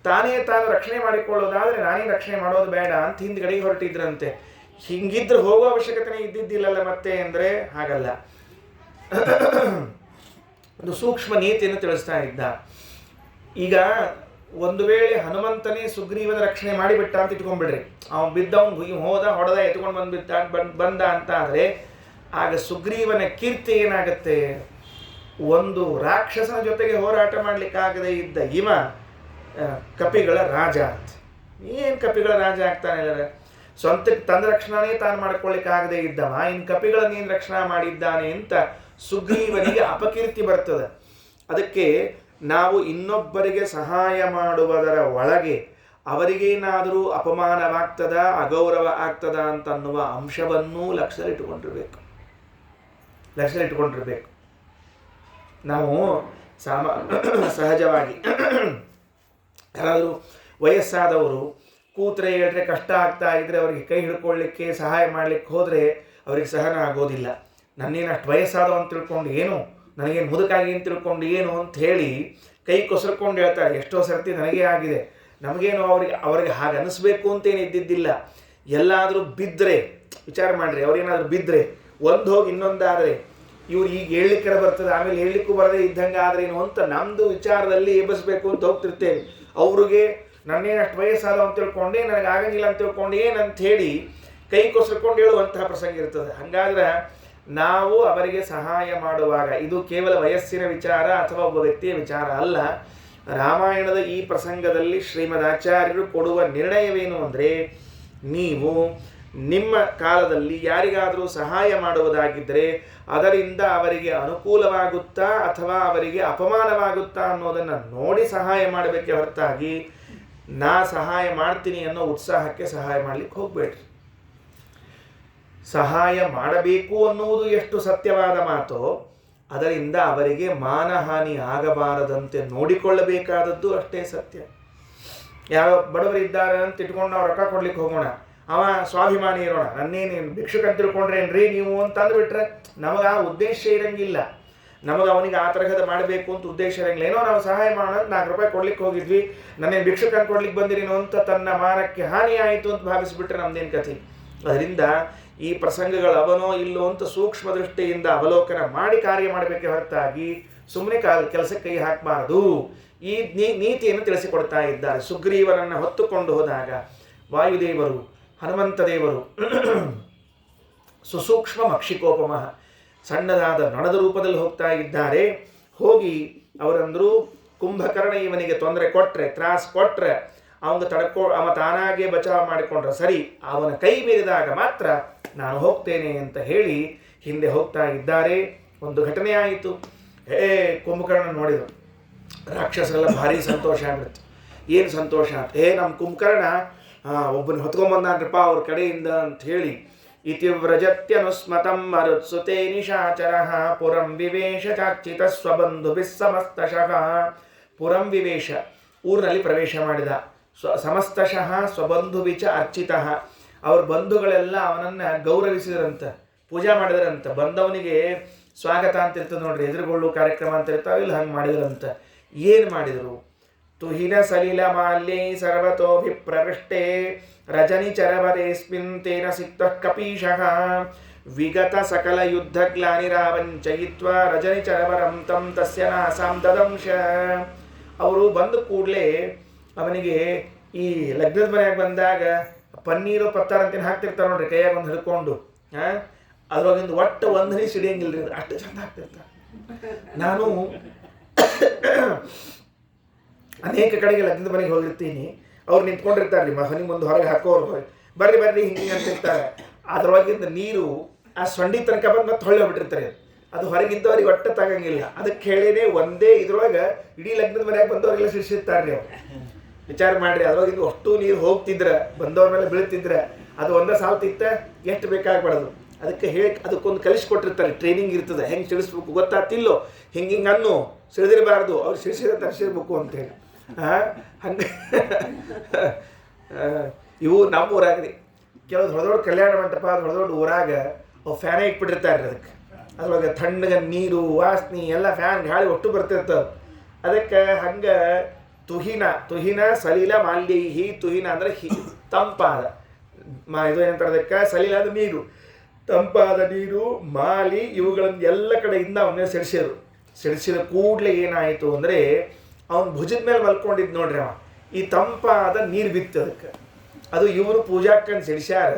ತಾನೇ ತಾನು ರಕ್ಷಣೆ ಮಾಡಿಕೊಳ್ಳೋದಾದರೆ ನಾನೇ ರಕ್ಷಣೆ ಮಾಡೋದು ಬೇಡ ಅಂತ ಹಿಂದ್ಗಡೆಗೆ ಹೊರಟಿದ್ರಂತೆ. ಹಿಂಗಿದ್ರೆ ಹೋಗೋ ಅವಶ್ಯಕತೆ ಇದ್ದಿದ್ದಿಲ್ಲಲ್ಲ ಮತ್ತೆ ಅಂದರೆ ಹಾಗಲ್ಲ. ಒಂದು ಸೂಕ್ಷ್ಮ ನೀತಿಯನ್ನು ತಿಳಿಸ್ತಾ ಇದ್ದ. ಈಗ ಒಂದು ವೇಳೆ ಹನುಮಂತನೇ ಸುಗ್ರೀವನ ರಕ್ಷಣೆ ಮಾಡಿಬಿಟ್ಟ ಅಂತ ಇಟ್ಕೊಂಡ್ಬಿಡ್ರಿ, ಅವನು ಬಿದ್ದವನು ಹೋದ, ಹೊಡೆದ, ಎತ್ಕೊಂಡು ಬಂದ ಅಂತ ಆದರೆ ಆಗ ಸುಗ್ರೀವನ ಕೀರ್ತಿ ಏನಾಗುತ್ತೆ? ಒಂದು ರಾಕ್ಷಸನ ಜೊತೆಗೆ ಹೋರಾಟ ಮಾಡಲಿಕ್ಕಾಗದೇ ಇದ್ದ ಇವ ಕಪಿಗಳ ರಾಜ ಅಂತ. ಏನು ಕಪಿಗಳ ರಾಜ ಆಗ್ತಾನೆ? ಇಲ್ಲ, ಸ್ವಂತಕ್ಕೆ ತನ್ನ ರಕ್ಷಣೆ ತಾನು ಮಾಡ್ಕೊಳ್ಳಿಕ್ಕಾಗದೇ ಇದ್ದವ ಇನ್ನು ಕಪಿಗಳನ್ನೇನು ರಕ್ಷಣಾ ಮಾಡಿದ್ದಾನೆ ಅಂತ ಸುಗ್ರೀವನಿಗೆ ಅಪಕೀರ್ತಿ ಬರ್ತದೆ. ಅದಕ್ಕೆ ನಾವು ಇನ್ನೊಬ್ಬರಿಗೆ ಸಹಾಯ ಮಾಡುವುದರ ಒಳಗೆ ಅವರಿಗೇನಾದರೂ ಅಪಮಾನವಾಗ್ತದ, ಅಗೌರವ ಆಗ್ತದ ಅಂತನ್ನುವ ಅಂಶವನ್ನೂ ಲಕ್ಷ್ಯದಲ್ಲಿಟ್ಟುಕೊಂಡಿರ್ಬೇಕು. ನಾವು ಸಹಜವಾಗಿ ಯಾರಾದರೂ ವಯಸ್ಸಾದವರು ಕೂತ್ರೆ ಹೇಳ್ರೆ ಕಷ್ಟ ಆಗ್ತಾ ಇದ್ದರೆ ಅವರಿಗೆ ಕೈ ಹಿಡ್ಕೊಳ್ಳಿಕ್ಕೆ ಸಹಾಯ ಮಾಡಲಿಕ್ಕೆ ಹೋದರೆ ಅವ್ರಿಗೆ ಸಹನ ಆಗೋದಿಲ್ಲ. ನನ್ನೇನು ಅಷ್ಟು ವಯಸ್ಸಾದವ ಅಂತ ತಿಳ್ಕೊಂಡು ಏನು, ನನಗೇನು ಮುದುಕಾಗಿ ಅಂತ ತಿಳ್ಕೊಂಡು ಏನು ಅಂತ ಹೇಳಿ ಕೈ ಕೊಸರ್ಕೊಂಡು ಹೇಳ್ತಾರೆ. ಎಷ್ಟೋ ಸರ್ತಿ ನನಗೇ ಆಗಿದೆ. ನಮಗೇನು ಅವ್ರಿಗೆ ಹಾಗೆ ಅನ್ನಿಸ್ಬೇಕು ಅಂತೇನು ಇದ್ದಿದ್ದಿಲ್ಲ. ಎಲ್ಲಾದರೂ ಬಿದ್ದರೆ ವಿಚಾರ ಮಾಡಿರಿ, ಅವ್ರೇನಾದರೂ ಬಿದ್ದರೆ ಒಂದು ಹೋಗಿ ಇನ್ನೊಂದಾದರೆ ಇವ್ರು ಈಗ ಹೇಳಲಿಕ್ಕೆ ಬರ್ತದೆ, ಆಮೇಲೆ ಹೇಳಲಿಕ್ಕೂ ಬರದೇ ಇದ್ದಂಗೆ ಆದರೆ ಏನು ಅಂತ ನಮ್ಮದು ವಿಚಾರದಲ್ಲಿ ಎಬ್ಬಿಸ್ಬೇಕು ಅಂತ ಹೋಗ್ತಿರ್ತೇವೆ. ಅವ್ರಿಗೆ ನನ್ನೇನು ಅಷ್ಟು ವಯಸ್ಸಾದವ ಅಂತ ತಿಳ್ಕೊಂಡೆ, ನನಗೆ ಆಗಂಗಿಲ್ಲ ಅಂತ ತಿಳ್ಕೊಂಡು ಏನಂತ ಹೇಳಿ ಕೈ ಕೊಸರ್ಕೊಂಡು ಹೇಳುವಂತಹ ಪ್ರಸಂಗ ಇರ್ತದೆ. ಹಾಗಾದ್ರೆ ನಾವು ಅವರಿಗೆ ಸಹಾಯ ಮಾಡುವಾಗ ಇದು ಕೇವಲ ವಯಸ್ಸಿನ ವಿಚಾರ ಅಥವಾ ಒಬ್ಬ ವ್ಯಕ್ತಿಯ ವಿಚಾರ ಅಲ್ಲ. ರಾಮಾಯಣದ ಈ ಪ್ರಸಂಗದಲ್ಲಿ ಶ್ರೀಮದ್ ಆಚಾರ್ಯರು ಕೊಡುವ ನಿರ್ಣಯವೇನು ಅಂದರೆ, ನೀವು ನಿಮ್ಮ ಕಾಲದಲ್ಲಿ ಯಾರಿಗಾದರೂ ಸಹಾಯ ಮಾಡುವುದಾಗಿದ್ದರೆ ಅದರಿಂದ ಅವರಿಗೆ ಅನುಕೂಲವಾಗುತ್ತಾ ಅಥವಾ ಅವರಿಗೆ ಅಪಮಾನವಾಗುತ್ತಾ ಅನ್ನೋದನ್ನು ನೋಡಿ ಸಹಾಯ ಮಾಡಬೇಕೆ ಹೊರತಾಗಿ ನಾ ಸಹಾಯ ಮಾಡ್ತೀನಿ ಅನ್ನೋ ಉತ್ಸಾಹಕ್ಕೆ ಸಹಾಯ ಮಾಡಲಿಕ್ಕೆ ಹೋಗಬೇಡ್ರಿ. ಸಹಾಯ ಮಾಡಬೇಕು ಅನ್ನುವುದು ಎಷ್ಟು ಸತ್ಯವಾದ ಮಾತೋ ಅದರಿಂದ ಅವರಿಗೆ ಮಾನಹಾನಿ ಆಗಬಾರದಂತೆ ನೋಡಿಕೊಳ್ಳಬೇಕಾದದ್ದು ಅಷ್ಟೇ ಸತ್ಯ. ಯಾವ ಬಡವರಿದ್ದಾರೆ ಅಂತ ಇಟ್ಕೊಂಡು ನಾವು ರೊಕ್ಕ ಕೊಡ್ಲಿಕ್ಕೆ ಹೋಗೋಣ, ಅವ ಸ್ವಾಭಿಮಾನಿ ಇರೋಣ, ನನ್ನೇನು ಭಿಕ್ಷುಕ ಅಂತ ತಿಳ್ಕೊಂಡ್ರೇನ್ರಿ ನೀವು ಅಂತ ಅಂದ್ಬಿಟ್ರೆ ನಮಗೆ ಆ ಉದ್ದೇಶ ಇರಂಗಿಲ್ಲ. ನಮಗೆ ಅವನಿಗೆ ಆ ತರಹದ ಮಾಡಬೇಕು ಅಂತ ಉದ್ದೇಶ ಇರಂಗಿಲ್ಲ. ಏನೋ ನಾವು ಸಹಾಯ ಮಾಡೋಣ ₹4 ಕೊಡ್ಲಿಕ್ಕೆ ಹೋಗಿದ್ವಿ, ನನ್ನೇನು ಭಿಕ್ಷುಕ ಅಂತ ಕೊಡ್ಲಿಕ್ಕೆ ಬಂದಿರೇನೋ ಅಂತ ತನ್ನ ಮಾನಕ್ಕೆ ಹಾನಿ ಆಯಿತು ಅಂತ ಭಾವಿಸಿಬಿಟ್ರೆ ನಮ್ದೇನು ಕಥೆ. ಅದರಿಂದ ಈ ಪ್ರಸಂಗಗಳು ಅವನೋ ಇಲ್ಲೋ ಅಂತ ಸೂಕ್ಷ್ಮ ದೃಷ್ಟಿಯಿಂದ ಅವಲೋಕನ ಮಾಡಿ ಕಾರ್ಯ ಮಾಡಬೇಕೆ ಹೊರತಾಗಿ ಸುಮ್ಮನೆ ಕೆಲಸಕ್ಕೆ ಕೈ ಹಾಕಬಾರದು. ಈ ನೀತಿಯನ್ನು ತಿಳಿಸಿಕೊಡ್ತಾ ಇದ್ದಾರೆ. ಸುಗ್ರೀವನನ್ನು ಹೊತ್ತುಕೊಂಡು ಹೋದಾಗ ವಾಯುದೇವರು, ಹನುಮಂತ ದೇವರು ಸುಸೂಕ್ಷ್ಮ ಮಕ್ಷಿಕೋಪಮಃ ಸಣ್ಣದಾದ ನೊಣದ ರೂಪದಲ್ಲಿ ಹೋಗ್ತಾ ಇದ್ದಾರೆ. ಹೋಗಿ ಅವರಂದರು, ಕುಂಭಕರ್ಣ ಇವನಿಗೆ ತೊಂದರೆ ಕೊಟ್ಟರೆ, ತ್ರಾಸ ಕೊಟ್ಟರೆ ಅವ ತಾನಾಗೆ ಬಚಾವ್ ಮಾಡಿಕೊಂಡ್ರೆ ಸರಿ, ಅವನ ಕೈ ಮೀರಿದಾಗ ಮಾತ್ರ ನಾನು ಹೋಗ್ತೇನೆ ಅಂತ ಹೇಳಿ ಹಿಂದೆ ಹೋಗ್ತಾ ಇದ್ದಾರೆ. ಒಂದು ಘಟನೆ ಆಯಿತು. ಕುಂಭಕರ್ಣ ನೋಡಿದರು. ರಾಕ್ಷಸರೆಲ್ಲ ಭಾರಿ ಸಂತೋಷ ಆಗ್ಬಿಡ್ತು. ಏನು ಸಂತೋಷ ಅಂತ, ನಮ್ಮ ಕುಂಭಕರ್ಣ ಒಬ್ಬನ ಹೊತ್ಕೊಂಬಂದ್ರಪ್ಪ ಅವ್ರ ಕಡೆಯಿಂದ ಅಂತ ಹೇಳಿ ಇತಿವ್ರಜತ್ಯನುಸ್ಮತಂ ಮರುತ್ಸುತೆ ನಿಶಾಚರಃ ಪುರಂ ವಿವೇಶ ಚಾಚಿತ ಸ್ವಬಂಧು ಸಮಸ್ತಶಃ. ಪುರಂ ವಿವೇಶ, ಊರಿನಲ್ಲಿ ಪ್ರವೇಶ ಮಾಡಿದ. ಸಮಸ್ತಶಃ ಸ್ವಬಂಧುವಿಚ ಅರ್ಚಿತಃ, ಅವ್ರ ಬಂಧುಗಳೆಲ್ಲ ಅವನನ್ನು ಗೌರವಿಸಿದ್ರಂತ, ಪೂಜಾ ಮಾಡಿದ್ರಂತ. ಬಂದವನಿಗೆ ಸ್ವಾಗತ ಅಂತ ಇರ್ತದೆ ನೋಡ್ರಿ, ಎದುರುಗೊಳ್ಳು ಕಾರ್ಯಕ್ರಮ ಅಂತ ಇರ್ತಾವೆ, ಇಲ್ಲಿ ಹಂಗೆ ಮಾಡಿದ್ರಂತ. ಏನು ಮಾಡಿದರು? ತುಹಿನ ಸಲಿಲ ಮಾಲ್ಯೈ ಸರ್ವತೋಭಿಪ್ರವಿಷ್ಟೇ ರಜನಿ ಚರವರೇಸ್ಮಿನ್ ತೇನ ಸಿಕ್ತಃ ಕಪೀಶಃ ವಿಗತ ಸಕಲ ಯುದ್ಧ ಗ್ಲಾನಿರಾವಂಚಯಿತ್ವ ರಜನಿ ಚರವರಂ ತಂ ತಸ್ಯ ನಾಸಾಂ ದದಂಶ. ಅವರು ಬಂದ ಕೂಡಲೇ ಅವನಿಗೆ ಈ ಲಗ್ನದ ಮನೆಯಾಗ ಬಂದಾಗ ಪನ್ನೀರು ಪತ್ತಾರ ಅಂತೇನು ಹಾಕ್ತಿರ್ತಾರೆ ನೋಡ್ರಿ, ಕೈಯಾಗ ಒಂದು ಹಿಡ್ಕೊಂಡು, ಅದ್ರೊಳಗಿಂದ ಒಟ್ಟು ಒಂದು ಹನಿ ಸಿಡಿಯಂಗಿಲ್ರಿ, ಅಷ್ಟು ಚಂದ ಹಾಕ್ತಿರ್ತಾರೆ. ನಾನು ಅನೇಕ ಕಡೆಗೆ ಲಗ್ನದ ಮನೆಗೆ ಹೋಗಿರ್ತೀನಿ, ಅವ್ರು ನಿಂತ್ಕೊಂಡಿರ್ತಾರೆ ರೀ, ಮನೆ ಮುಂದೆ ಹೊರಗೆ ಹಾಕೋರು, ಬರ್ರಿ ಬರ್ರಿ ಹಿಂಗೆ ಅಂತಿರ್ತಾರೆ. ಅದರೊಳಗಿಂದ ನೀರು ಆ ಸೊಂಡಿ ತನಕ ಬಂದು ಮತ್ತೆ ಹೊಳ್ಳಿ ಹೋಗ್ಬಿಟ್ಟಿರ್ತಾರೆ. ಅದು ಹೊರಗಿದ್ದವ್ರಿಗೆ ಒಟ್ಟು ತಗಂಗಿಲ್ಲ. ಅದಕ್ಕೆ ಹೇಳಿನೇ ಒಂದೇ ಇದ್ರೊಳಗೆ ಇಡೀ ಲಗ್ನದ ಮನೆಯಾಗ ಬಂದವರೆಲ್ಲ ಶಿರ್ಸಿರ್ತಾರೆ ರೀ. ಅವ್ರು ವಿಚಾರ ಮಾಡಿರಿ, ಅದ್ರೊಳಗಿಂದ ಅಷ್ಟು ನೀರು ಹೋಗ್ತಿದ್ರೆ ಬಂದವ್ರ ಮೇಲೆ ಬೀಳ್ತಿದ್ರೆ ಅದು ಒಂದೇ ಸಾಲ್ತಿತ್ತ, ಎಷ್ಟು ಬೇಕಾಗಬಾರ್ದು. ಅದಕ್ಕೆ ಅದಕ್ಕೊಂದು ಕಲಿಸ್ಕೊಟ್ಟಿರ್ತಾರೆ, ಟ್ರೈನಿಂಗ್ ಇರ್ತದೆ, ಹೆಂಗೆ ತಿಳಿಸ್ಬೇಕು ಗೊತ್ತಾಗ್ತಿಲ್ಲೋ, ಹಿಂಗೆ ಅನ್ನು ಸಿಡಿದಿರಬಾರ್ದು, ಅವ್ರು ಸಿಡಿಸಿದ ತರಿಸಿರ್ಬೇಕು ಅಂತೇಳಿ. ಹಂಗೆ ಇವು ನಮ್ಮ ಊರಾಗ್ರಿ ಕೆಲವು ದೊಡ್ಡ ದೊಡ್ಡ ಕಲ್ಯಾಣ ಮಂಟಪ, ದೊಡ್ಡ ದೊಡ್ಡ ಊರಾಗ ಅವು ಫ್ಯಾನೇ ಇಟ್ಬಿಟ್ಟಿರ್ತಾರೆ. ಅದಕ್ಕೆ ಅದ್ರೊಳಗೆ ತಣ್ಣಗೆ ನೀರು ವಾಸನೆ ಎಲ್ಲ ಫ್ಯಾನ್ ಗಾಳಿ ಒಟ್ಟು ಬರ್ತಿರ್ತವೆ. ಅದಕ್ಕೆ ಹಂಗೆ ತುಹಿನ ಸಲಿಲ ಮಾಲ್ಯೈಹಿ. ತುಹಿನ ಅಂದರೆ ತಂಪಾದ ಇದು ಏನಂತಾರೆ ಅದಕ್ಕೆ, ಸಲಿಲ ಅಂದರೆ ನೀರು, ತಂಪಾದ ನೀರು, ಮಾಲಿ ಇವುಗಳನ್ನು ಎಲ್ಲ ಕಡೆಯಿಂದ ಅವನ್ನೇ ಸಿಡಿಸಿದ ಕೂಡಲೇ ಏನಾಯಿತು ಅಂದರೆ ಅವನು ಭುಜದ ಮೇಲೆ ಮಲ್ಕೊಂಡಿದ್ದು ನೋಡ್ರಿ. ಈ ತಂಪಾದ ನೀರು ಬಿತ್ತು ಅದಕ್ಕೆ. ಅದು ಇವರು ಪೂಜಾಕ್ಕಂಡು ಸಿಡಿಸ್ಯಾರ.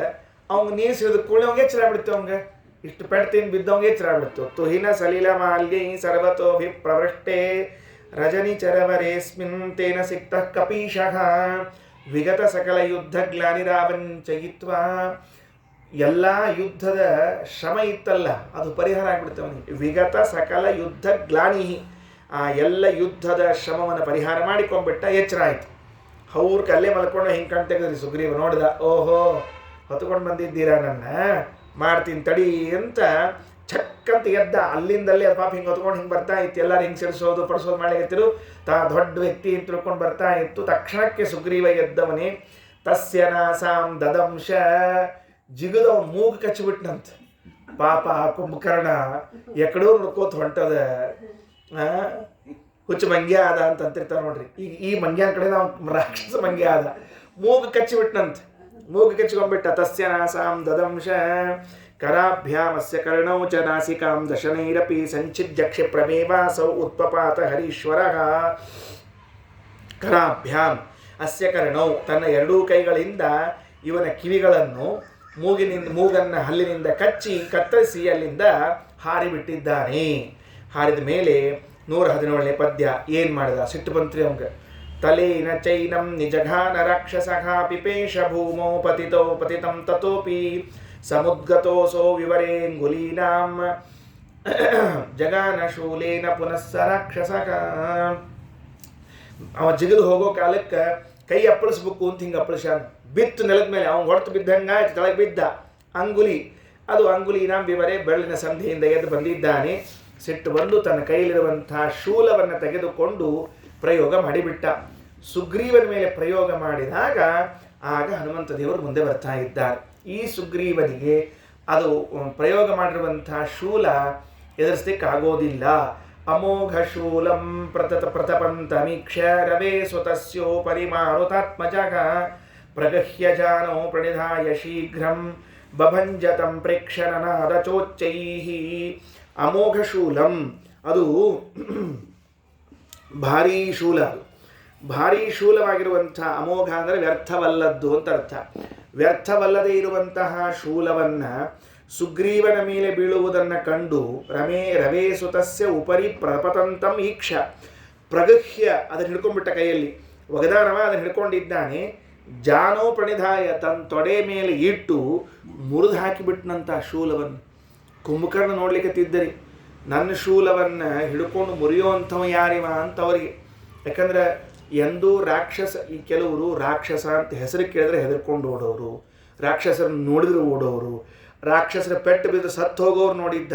ಅವ್ಗೆ ನೀರು ಸಿಡಿದ ಕೂಡಲೇ ಅವ್ಗೆ ಎಚ್ಚರ ಆಗ್ಬಿಡ್ತು. ಅವ್ಗೆ ಇಷ್ಟು ಪೆಡ್ತೀನಿ ಬಿದ್ದವಂಗೆ ಎಚ್ಚರ ಆಗ್ಬಿಡ್ತು. ತುಹಿನ ಸಲಿಲ ಮಾಲ್ಯೈ ಸರ್ವತೋಭಿಪ್ರವೃಷ್ಟೇ ರಜನಿ ಚರವರೇಸ್ಮಿನ್ ತೇನ ಸಿಕ್ತಃ ಕಪೀಶಃ ವಿಗತ ಸಕಲ ಯುದ್ಧ ಗ್ಲಾನಿರಾವಂಚಯಿತ್ವ. ಎಲ್ಲ ಯುದ್ಧದ ಶ್ರಮ ಇತ್ತಲ್ಲ ಅದು ಪರಿಹಾರ ಆಗಿಬಿಡ್ತು ಅವನಿಗೆ. ವಿಗತ ಸಕಲ ಯುದ್ಧ ಗ್ಲಾನಿ, ಆ ಎಲ್ಲ ಯುದ್ಧದ ಶ್ರಮವನ್ನು ಪರಿಹಾರ ಮಾಡಿಕೊಂಡ್ಬಿಟ್ಟ. ಎಚ್ಚರ ಆಯಿತು. ಅವ್ರ ಕಲ್ಲೇ ಮಲ್ಕೊಂಡು ಹಿಂಗೆ ಕಣ್ ತೆಗೆದ್ರಿ. ಸುಗ್ರೀವ ನೋಡ್ದ, ಓಹೋ ಹೊತ್ಕೊಂಡು ಬಂದಿದ್ದೀರಾ, ನನ್ನ ಮಾಡ್ತೀನಿ ತಡಿ ಅಂತ ಛಟ್ ಟಕ್ಕಂತ ಎದ್ದ. ಅಲ್ಲಿಂದಲ್ಲೇ ಅದು ಪಾಪ ಹಿಂಗೆ ಹೊತ್ಕೊಂಡು ಹಿಂಗೆ ಬರ್ತಾ ಇತ್ತು. ಎಲ್ಲರೂ ಹಿಂಗೆ ಸಿಡಿಸೋದು ಪಡಿಸೋದು ಮಾಡ್ಲಿಕತ್ತಿರು. ದೊಡ್ಡ ವ್ಯಕ್ತಿ ಅಂತ ತಿಳ್ಕೊಂಡು ಬರ್ತಾ ಇತ್ತು. ತಕ್ಷಣಕ್ಕೆ ಸುಗ್ರೀವ ಎದ್ದವನೇ ತಸ್ಯ ನಾಸಾಂ ದದಂಶ, ಜಿಗದವ ಮೂಗು ಕಚ್ಚಿಬಿಟ್ನಂತ. ಪಾಪ ಕುಂಭಕರ್ಣ ಎಕಡೂ ನೋಡ್ಕೋತ ಹೊಂಟದ. ಹುಚ್ಚು ಮಂಗ್ಯ ಆದ ಅಂತ ಅಂತಿರ್ತಾರೆ ನೋಡ್ರಿ. ಈಗ ಈ ಮಂಗ್ಯನ ಕಡೆ ನಾವು ರಾಕ್ಷಸ ಮಂಗ್ಯ ಆದ. ಮೂಗು ಕಚ್ಚಿಬಿಟ್ನಂತ, ಮೂಗು ಕಚ್ಕೊಂಡ್ಬಿಟ್ಟ. ತಸ್ಯ ನಾಸಾಂ ದದಂಶ ಕರಾಭ್ಯಾಮಸ್ಯ ಕರ್ಣೌ ಚ ನಾಸಿಕಾಂ ದಶನೈರಪಿ ಸಂಚಿದ್ಯ ಕ್ಷಿಪ್ರಮೇವಾಸೌ ಉತ್ಪಪಾತ ಹರೀಶ್ವರಃ. ಕರಾಭ್ಯಾಂ ಅಸ್ಯ ಕರ್ಣೌ, ತನ್ನ ಎರಡೂ ಕೈಗಳಿಂದ ಇವನ ಕಿವಿಗಳನ್ನು ಮೂಗನ್ನು ಹಲ್ಲಿನಿಂದ ಕತ್ತರಿಸಿ ಅಲ್ಲಿಂದ ಹಾರಿಬಿಟ್ಟಿದ್ದಾನೆ. ಹಾರಿದ ಮೇಲೆ 117ನೇ ಪದ್ಯ ಏನು ಮಾಡಿದ? ಸಿಟ್ಟು ಬಂತ್ರಿ ಅವಂಗೆ. ತಲೇನ ಚೈನಂ ನಿಜಘಾನ ರಾಕ್ಷಸಃ ಪಿಪೇಶ ಭೂಮೋ ಪತಿತಂ ತತೋಪಿ ಸಮುದ್ಗತೋಸೋ ವಿವರೇಂಗುಲೀನಾಂ ಜಗಾನ ಶೂಲೇನ ಪುನಸ್ಸ ರಾಕ್ಷಸಃ. ಅವ ಜಿಗಿದು ಹೋಗೋ ಕಾಲಕ್ಕೆ ಕೈ ಅಪ್ಪಳಿಸ್ಬೇಕು ಅಂತ ಹಿಂಗೆ ಅಪ್ಪಳಿಸ್ಯಾನ. ಬಿತ್ತು ನೆಲದ ಮೇಲೆ, ಅವ್ನು ಹೊಡೆತು ಬಿದ್ದಂಗೆ ಕೆಳಗೆ ಬಿದ್ದ. ಅದು ಅಂಗುಲೀನಾಂ ವಿವರೇ, ಬೆರಳಿನ ಸಂಧಿಯಿಂದ ಎದ್ದು ಬಂದಿದ್ದಾನೆ. ಸಿಟ್ಟು ಬಂದು ತನ್ನ ಕೈಯಲ್ಲಿರುವಂತಹ ಶೂಲವನ್ನು ತೆಗೆದುಕೊಂಡು ಪ್ರಯೋಗ ಮಾಡಿಬಿಟ್ಟ. ಸುಗ್ರೀವನ ಮೇಲೆ ಪ್ರಯೋಗ ಮಾಡಿದಾಗ ಆಗ ಹನುಮಂತ ದೇವರು ಮುಂದೆ ಬರ್ತಾ ಇದ್ದಾರೆ. ಈ ಸುಗ್ರೀವನಿಗೆ ಅದು ಪ್ರಯೋಗ ಮಾಡಿರುವಂತಹ ಶೂಲ ಎದುರಿಸಲಿಕ್ಕಾಗೋದಿಲ್ಲ. ಅಮೋಘ ಶೂಲಂ ಪ್ರತಪಂತಮೀಕ್ಷ ರವೇ ಸ್ವತಸ್ಯೋಪರಿ ಮಾರುತಾತ್ಮಜಃ ಪ್ರಗಹ್ಯ ಜಾನೋ ಪ್ರಣಿಧಾಯ ಶೀಘ್ರಂ ಬಭಂಜತಂ ಪ್ರೇಕ್ಷಣನಾದ ಚೋಚ್ಚೈಃ. ಅಮೋಘ ಶೂಲಂ, ಅದು ಭಾರೀ ಶೂಲ. ಭಾರೀ ಶೂಲವಾಗಿರುವಂಥ, ಅಮೋಘ ಅಂದರೆ ವ್ಯರ್ಥವಲ್ಲದ್ದು ಅಂತ ಅರ್ಥ. ವ್ಯರ್ಥವಲ್ಲದೆ ಇರುವಂತಹ ಶೂಲವನ್ನು ಸುಗ್ರೀವನ ಮೇಲೆ ಬೀಳುವುದನ್ನು ಕಂಡು ರವೇ ಸುತಸ್ಯ ಉಪರಿ ಪ್ರಪತಂತಂ ಈಕ್ಷ, ಪ್ರಗಹ್ಯ ಅದನ್ನು ಹಿಡ್ಕೊಂಡ್ಬಿಟ್ಟ ಕೈಯಲ್ಲಿ. ಒಗದಾನವ ಅದನ್ನು ಹಿಡ್ಕೊಂಡಿದ್ದಾನೆ. ಜಾನೋ ಪ್ರಣಿಧಾಯ, ತನ್ನ ತೊಡೆ ಮೇಲೆ ಇಟ್ಟು ಮುರಿದು ಹಾಕಿಬಿಟ್ಟನಂಥ ಶೂಲವನ್ನು. ಕುಂಭಕರ್ಣ ನೋಡ್ಲಿಕ್ಕೆ ತಿದ್ದರಿ, ನನ್ನ ಶೂಲವನ್ನು ಹಿಡ್ಕೊಂಡು ಮುರಿಯುವಂಥವ ಯಾರಿವ ಅಂತ ಅವರಿಗೆ. ಯಾಕಂದ್ರೆ ಎಂದೂ ಈ ಕೆಲವರು ರಾಕ್ಷಸ ಅಂತ ಹೆಸರು ಕೇಳಿದ್ರೆ ಹೆದರ್ಕೊಂಡು ಓಡೋರು, ರಾಕ್ಷಸರನ್ನು ನೋಡಿದ್ರೆ ಓಡೋರು, ರಾಕ್ಷಸರ ಪೆಟ್ಟು ಬಿದ್ದು ಸತ್ತು ಹೋಗೋರು ನೋಡಿದ್ದ.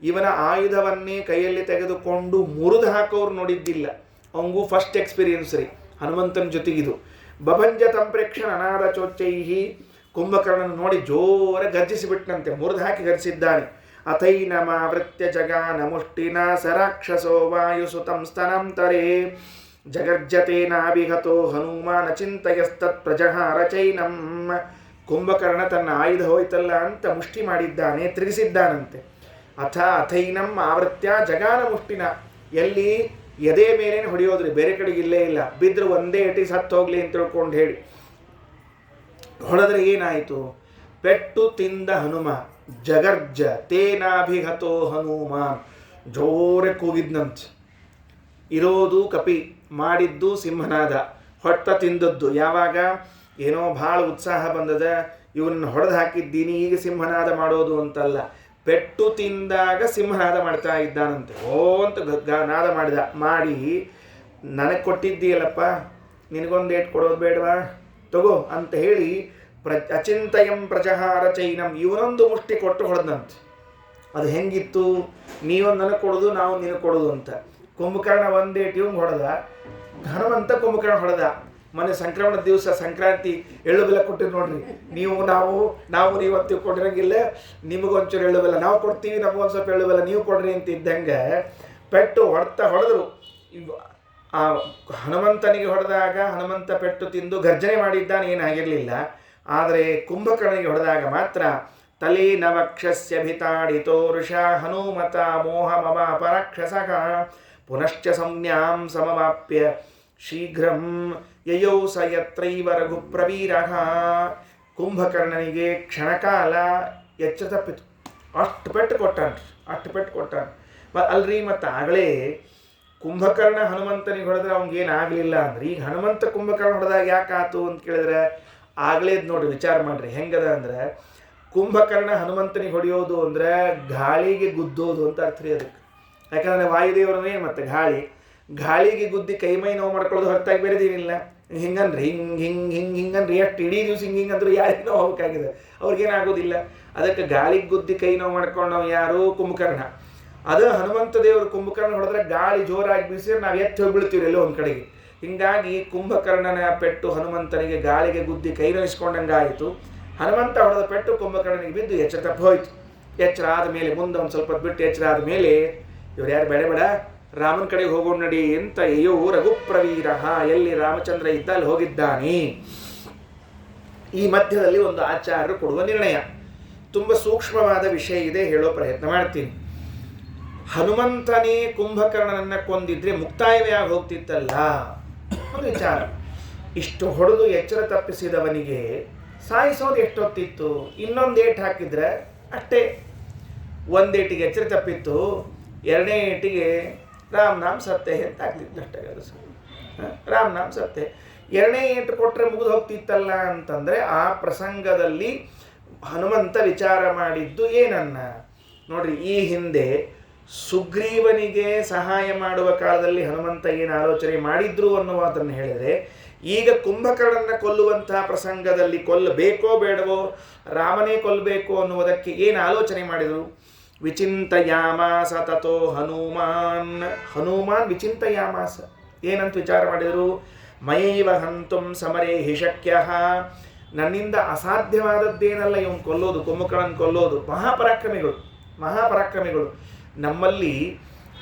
ಇವನ ಆಯುಧವನ್ನೇ ಕೈಯಲ್ಲಿ ತೆಗೆದುಕೊಂಡು ಮುರಿದು ಹಾಕೋರು ನೋಡಿದ್ದಿಲ್ಲ. ಅವಂಗೂ ಫಸ್ಟ್ ಎಕ್ಸ್ಪೀರಿಯನ್ಸ್ ರೀ ಹನುಮಂತನ ಜೊತೆಗಿದು. ಬಭಂಜ ತಂಪ್ರೇಕ್ಷಣ ಅನಾದ ಚೋಚ್ಚೈಹಿ, ಕುಂಭಕರ್ಣನ ನೋಡಿ ಜೋರ ಗರ್ಜಿಸಿಬಿಟ್ಟನಂತೆ, ಮುರಿದು ಹಾಕಿ ಗರ್ಜಿಸಿದ್ದಾನೆ. ಅಥೈನಮಾವೃತ್ಯ ಜಗಾನ ಮುಷ್ಟಿನ ಸರಾಕ್ಷಸೋ ವಾಯುಸುತಂ ಸ್ತನಂತರೇ ಜಗರ್ಜತೇನಾಭಿಗತೋ ಹನುಮಾನ ಚಿಂತಯಸ್ತತ್ ಪ್ರಜಹಾರ ಚೈನಂ. ಕುಂಭಕರ್ಣ ತನ್ನ ಆಯುಧ ಹೋಯ್ತಲ್ಲ ಅಂತ ಮುಷ್ಟಿ ಮಾಡಿದ್ದಾನೆ, ತಿರುಗಿಸಿದ್ದಾನಂತೆ. ಅಥೈನಂ ಆವೃತ್ಯ ಜಗಾನ ಮುಷ್ಟಿನ, ಎಲ್ಲಿ ಎದೆ ಮೇಲೇನು ಹೊಡೆಯೋದ್ರಿ, ಬೇರೆ ಕಡೆಗೆ ಇಲ್ಲೇ ಇಲ್ಲ. ಬಿದ್ದರೆ ಒಂದೇ ಏಟಿ ಸತ್ತು ಹೋಗ್ಲಿ ಅಂತ ತಿಳ್ಕೊಂಡು ಹೇಳಿ ಹೊಡೆದ್ರೆ ಏನಾಯಿತು? ಪೆಟ್ಟು ತಿಂದ ಹನುಮ ಜಗರ್ಜ ತೇನಾಭಿಗತೋ ಹನುಮಾನ್, ಜೋರೆ ಕೂಗಿದ್ನಂತ. ಇರೋದು ಕಪಿ, ಮಾಡಿದ್ದು ಸಿಂಹನಾದ, ಹೊಟ್ಟ ತಿಂದದ್ದು ಯಾವಾಗ ಏನೋ ಭಾಳ ಉತ್ಸಾಹ ಬಂದದ, ಇವನ್ನ ಹೊಡೆದು ಹಾಕಿದ್ದೀನಿ ಈಗ ಸಿಂಹನಾದ ಮಾಡೋದು ಅಂತಲ್ಲ, ಪೆಟ್ಟು ತಿಂದಾಗ ಸಿಂಹನಾದ ಮಾಡ್ತಾ ಇದ್ದಾನಂತೆ. ಓ ಅಂತ ನಾದ ಮಾಡಿ ನನಗೆ ಕೊಟ್ಟಿದ್ದೀಯಲ್ಲಪ್ಪ, ನಿನಗೊಂದು ಏಟ್ ಕೊಡೋದು ಬೇಡವಾ, ತಗೋ ಅಂತ ಹೇಳಿ ಅಚಿಂತಯಂ ಪ್ರಜಹಾರ ಚೈನಂ, ಇವನೊಂದು ಮುಷ್ಟಿ ಕೊಟ್ಟು ಹೊಡೆದಂತೆ. ಅದು ಹೆಂಗಿತ್ತು? ನೀವೊಂದು ನನಗೆ ಕೊಡೋದು, ನಾವು ನಿನಗೆ ಕೊಡೋದು ಅಂತ. ಕುಂಭಕರ್ಣ ಒಂದೇಟು ಇವಂಗೆ ಹೊಡೆದ, ಹನುಮಂತ ಕುಂಭಕರ್ಣ ಹೊಡೆದ. ಮೊನ್ನೆ ಸಂಕ್ರಮಣದ ದಿವಸ ಸಂಕ್ರಾಂತಿ ಎಳ್ಳು ಬೆಲ್ಲ ಕೊಟ್ಟಿರಿ ನೋಡ್ರಿ, ನೀವು ನೀವು ಅಂತ ಕೊಟ್ಟಿರಂಗಿಲ್ಲ, ನಿಮಗೊಂಚೂರು ಎಳ್ಳು ಬೆಲ್ಲ ನಾವು ಕೊಡ್ತೀವಿ, ನಮಗೊಂದು ಸ್ವಲ್ಪ ಎಳ್ಳು ಬೆಲ್ಲ ನೀವು ಕೊಡ್ರಿ ಅಂತ ಇದ್ದಂಗೆ ಪೆಟ್ಟು ಹೊಡೆದ್ರು. ಆ ಹನುಮಂತನಿಗೆ ಹೊಡೆದಾಗ ಹನುಮಂತ ಪೆಟ್ಟು ತಿಂದು ಗರ್ಜನೆ ಮಾಡಿದ್ದಾನೆ, ಏನಾಗಿರಲಿಲ್ಲ. ಆದರೆ ಕುಂಭಕರ್ಣಿಗೆ ಹೊಡೆದಾಗ ಮಾತ್ರ ತಲೆ ನವಕ್ಷಸ್ಯಭಿತಾಡಿತೋ ಋಷಾ ಹನುಮತ ಮೋಹಮವಾಪ ರಾಕ್ಷಸಃ ಪುನಶ್ಚ ಸಂಜ್ಞಾಂ ಸಮವಾಪ್ಯ ಶೀಘ್ರಂ ಯಯೌ ಸ ಯತ್ರೈವ ರಘುಪ್ರವೀರಃ. ಕುಂಭಕರ್ಣನಿಗೆ ಕ್ಷಣಕಾಲ ಎಚ್ಚ ತಪ್ಪಿತು. ಅಷ್ಟು ಪೆಟ್ಟು ಕೊಟ್ಟಾನ. ಅಲ್ರಿ ಮತ್ತು ಆಗಲೇ ಕುಂಭಕರ್ಣ ಹನುಮಂತನಿಗೆ ಹೊಡೆದ್ರೆ ಅವ್ನಿಗೇನಾಗಲಿಲ್ಲ ಅಂದ್ರೆ, ಈಗ ಹನುಮಂತ ಕುಂಭಕರ್ಣ ಹೊಡೆದಾಗ ಯಾಕಾತು ಅಂತ ಕೇಳಿದ್ರೆ ಆಗಲೇದು ನೋಡಿ, ವಿಚಾರ ಮಾಡಿರಿ ಹೆಂಗದ ಅಂದ್ರೆ, ಕುಂಭಕರ್ಣ ಹನುಮಂತನಿಗೆ ಹೊಡೆಯೋದು ಅಂದರೆ ಗಾಳಿಗೆ ಗುದ್ದೋದು ಅಂತ ಅರ್ಥ ರೀ ಅದಕ್ಕೆ. ಯಾಕಂದರೆ ವಾಯುದೇವರನ್ನೇ ಮತ್ತು ಗಾಳಿಗೆ ಗುದ್ದಿ ಕೈಮೈ ನೋವು ಮಾಡ್ಕೊಳ್ಳೋದು ಹೊರತಾಗಿ ಬೇರೆದೇನಿಲ್ಲ. ಹಿಂಗನ್ರಿ ಹಿಂಗನ್ರಿ ಎಷ್ಟು ಇಡೀ ದಿವಸ ಹಿಂಗಂದ್ರು ಯಾರಿಗೂ ಹೋಗ್ಬೇಕಾಗಿದೆ, ಅವ್ರಿಗೇನಾಗೋದಿಲ್ಲ. ಅದಕ್ಕೆ ಗಾಳಿಗೆ ಗುದ್ದಿ ಕೈ ನೋವು ಮಾಡ್ಕೊಂಡವ್ ಯಾರು? ಕುಂಭಕರ್ಣ. ಅದು ಹನುಮಂತ ದೇವರು ಕುಂಭಕರ್ಣ ಹೊಡೆದ್ರೆ ಗಾಳಿ ಜೋರಾಗಿ ಬೀಸಿದ್ರೆ ನಾವು ಎತ್ತಿ ಹೋಗ್ಬಿಡ್ತೀವಿ ಎಲ್ಲೋ ಒಂದು ಕಡೆಗೆ. ಹಿಂಗಾಗಿ ಕುಂಭಕರ್ಣನ ಪೆಟ್ಟು ಹನುಮಂತನಿಗೆ ಗಾಳಿಗೆ ಗುದ್ದಿ ಕೈ ನೋಯಿಸ್ಕೊಂಡಂಗಾಯಿತು. ಹನುಮಂತ ಹೊಡೆದ ಪೆಟ್ಟು ಕುಂಭಕರ್ಣನಿಗೆ ಬಿದ್ದು ಎಚ್ಚರ ತಪ್ಪು ಹೋಯ್ತು. ಎಚ್ಚರ ಆದ ಮೇಲೆ ಮುಂದೆ ಒಂದು ಸ್ವಲ್ಪ ಬಿಟ್ಟು ಎಚ್ಚರ ಆದ ಮೇಲೆ ಇವ್ರು ಯಾರು ಬೇಡ ರಾಮನ ಕಡೆಗೆ ಹೋಗೋಣ ನಡಿ ಅಂತ ಅಯ್ಯೋ ರಘುಪ್ರವೀರ, ಎಲ್ಲಿ ರಾಮಚಂದ್ರ ಇದ್ದ ಅಲ್ಲಿ ಹೋಗಿದ್ದಾನೆ. ಈ ಮಧ್ಯದಲ್ಲಿ ಒಂದು ಆಚಾರ್ಯರು ಕೊಡುವ ನಿರ್ಣಯ, ತುಂಬ ಸೂಕ್ಷ್ಮವಾದ ವಿಷಯ ಇದೆ, ಹೇಳೋ ಪ್ರಯತ್ನ ಮಾಡ್ತೀನಿ. ಹನುಮಂತನೇ ಕುಂಭಕರ್ಣನನ್ನ ಕೊಂದಿದ್ರೆ ಮುಕ್ತಾಯವೇ ಆಗಿ ಹೋಗ್ತಿತ್ತಲ್ಲ ಒಂದು ವಿಚಾರ. ಇಷ್ಟು ಹೊಡೆದು ಎಚ್ಚರ ತಪ್ಪಿಸಿದವನಿಗೆ ಸಾಯಿಸೋದು ಎಷ್ಟೊತ್ತಿತ್ತು? ಇನ್ನೊಂದು ಏಟು ಹಾಕಿದ್ರೆ ಅಷ್ಟೇ. ಒಂದೇಟಿಗೆ ಎಚ್ಚರ ತಪ್ಪಿತ್ತು, ಎರಡನೇ ಏಟಿಗೆ ರಾಮ್ ನಾಮ್ ಸತ್ಯ ಅಂತ ಆಗ್ತಿತ್ತು ಅಷ್ಟೇ. ಅದು ರಾಮ್ ನಾಮ್ ಸತ್ಯ. ಎರಡನೇ ಏಟು ಕೊಟ್ಟರೆ ಮುಗಿದು ಹೋಗ್ತಿತ್ತಲ್ಲ ಅಂತಂದರೆ ಆ ಪ್ರಸಂಗದಲ್ಲಿ ಹನುಮಂತ ವಿಚಾರ ಮಾಡಿದ್ದು ಏನನ್ನ ನೋಡ್ರಿ. ಈ ಹಿಂದೆ ಸುಗ್ರೀವನಿಗೆ ಸಹಾಯ ಮಾಡುವ ಕಾಲದಲ್ಲಿ ಹನುಮಂತ ಏನು ಆಲೋಚನೆ ಮಾಡಿದ್ರು ಅನ್ನುವುದನ್ನು ಹೇಳಿದರೆ, ಈಗ ಕುಂಭಕರ್ಣನ ಕೊಲ್ಲುವಂತಹ ಪ್ರಸಂಗದಲ್ಲಿ ಕೊಲ್ಲಬೇಕೋ ಬೇಡವೋ, ರಾಮನೇ ಕೊಲ್ಲಬೇಕು ಅನ್ನುವುದಕ್ಕೆ ಏನು ಆಲೋಚನೆ ಮಾಡಿದರು? ವಿಚಿಂತಯಾಮಾಸ ತಥೋ ಹನುಮಾನ್ ವಿಚಿಂತಯಾಮಾಸ. ಏನಂತ ವಿಚಾರ ಮಾಡಿದರು? ಮಯೈವ ಹಂತುಂ ಸಮರೇ ಹಿ ಶಕ್ಯಃ. ನನ್ನಿಂದ ಅಸಾಧ್ಯವಾದದ್ದೇನಲ್ಲ ಇವನು ಕೊಲ್ಲೋದು, ಕುಂಭಕರ್ಣನ ಕೊಲ್ಲೋದು. ಮಹಾಪರಾಕ್ರಮಿಗಳು. ನಮ್ಮಲ್ಲಿ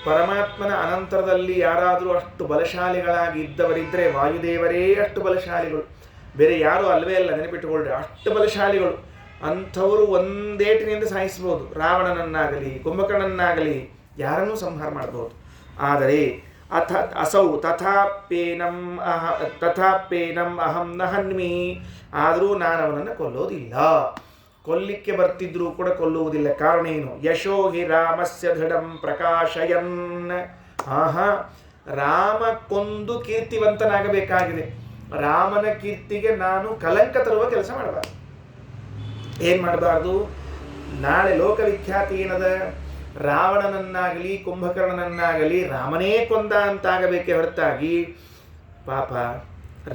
ಪರಮಾತ್ಮನ ಅನಂತರದಲ್ಲಿ ಯಾರಾದರೂ ಅಷ್ಟು ಬಲಶಾಲಿಗಳಾಗಿ ಇದ್ದವರಿದ್ದರೆ ವಾಯುದೇವರೇ ಅಷ್ಟು ಬಲಶಾಲಿಗಳು, ಬೇರೆ ಯಾರೂ ಅಲ್ವೇ ಅಲ್ಲ, ನೆನಪಿಟ್ಟುಕೊಳ್ಳ್ರಿ. ಅಷ್ಟು ಬಲಶಾಲಿಗಳು. ಅಂಥವರು ಒಂದೇಟಿನಿಂದ ಸಾಯಿಸ್ಬೋದು. ರಾವಣನನ್ನಾಗಲಿ ಕುಂಭಕರ್ಣನನ್ನಾಗಲಿ ಯಾರನ್ನೂ ಸಂಹಾರ ಮಾಡ್ಬೋದು. ಆದರೆ ಅಸೌ ತಥಾಪೇನಂ ಅಹಂ ನ ಹನ್ಮಿ. ಆದರೂ ನಾನು ಅವನನ್ನು ಕೊಲ್ಲೋದಿಲ್ಲ. ಕೊಲ್ಲಿಕ್ಕೆ ಬರ್ತಿದ್ರೂ ಕೂಡ ಕೊಲ್ಲುವುದಿಲ್ಲ. ಕಾರಣ ಏನು? ಯಶೋ ಹಿ ರಾಮಸ್ಯ ದೃಢಂ ಪ್ರಕಾಶಯನ್. ರಾಮ ಕೊಂದು ಕೀರ್ತಿವಂತನಾಗಬೇಕಾಗಿದೆ. ರಾಮನ ಕೀರ್ತಿಗೆ ನಾನು ಕಲಂಕ ತರುವ ಕೆಲಸ ಮಾಡಬಾರ್ದು. ಏನು ಮಾಡಬಾರ್ದು? ನಾಳೆ ಲೋಕವಿಖ್ಯಾತಿ ಏನದ? ರಾವಣನನ್ನಾಗಲಿ ಕುಂಭಕರ್ಣನನ್ನಾಗಲಿ ರಾಮನೇ ಕೊಂದ ಅಂತಾಗಬೇಕೇ ಹೊರತಾಗಿ, ಪಾಪ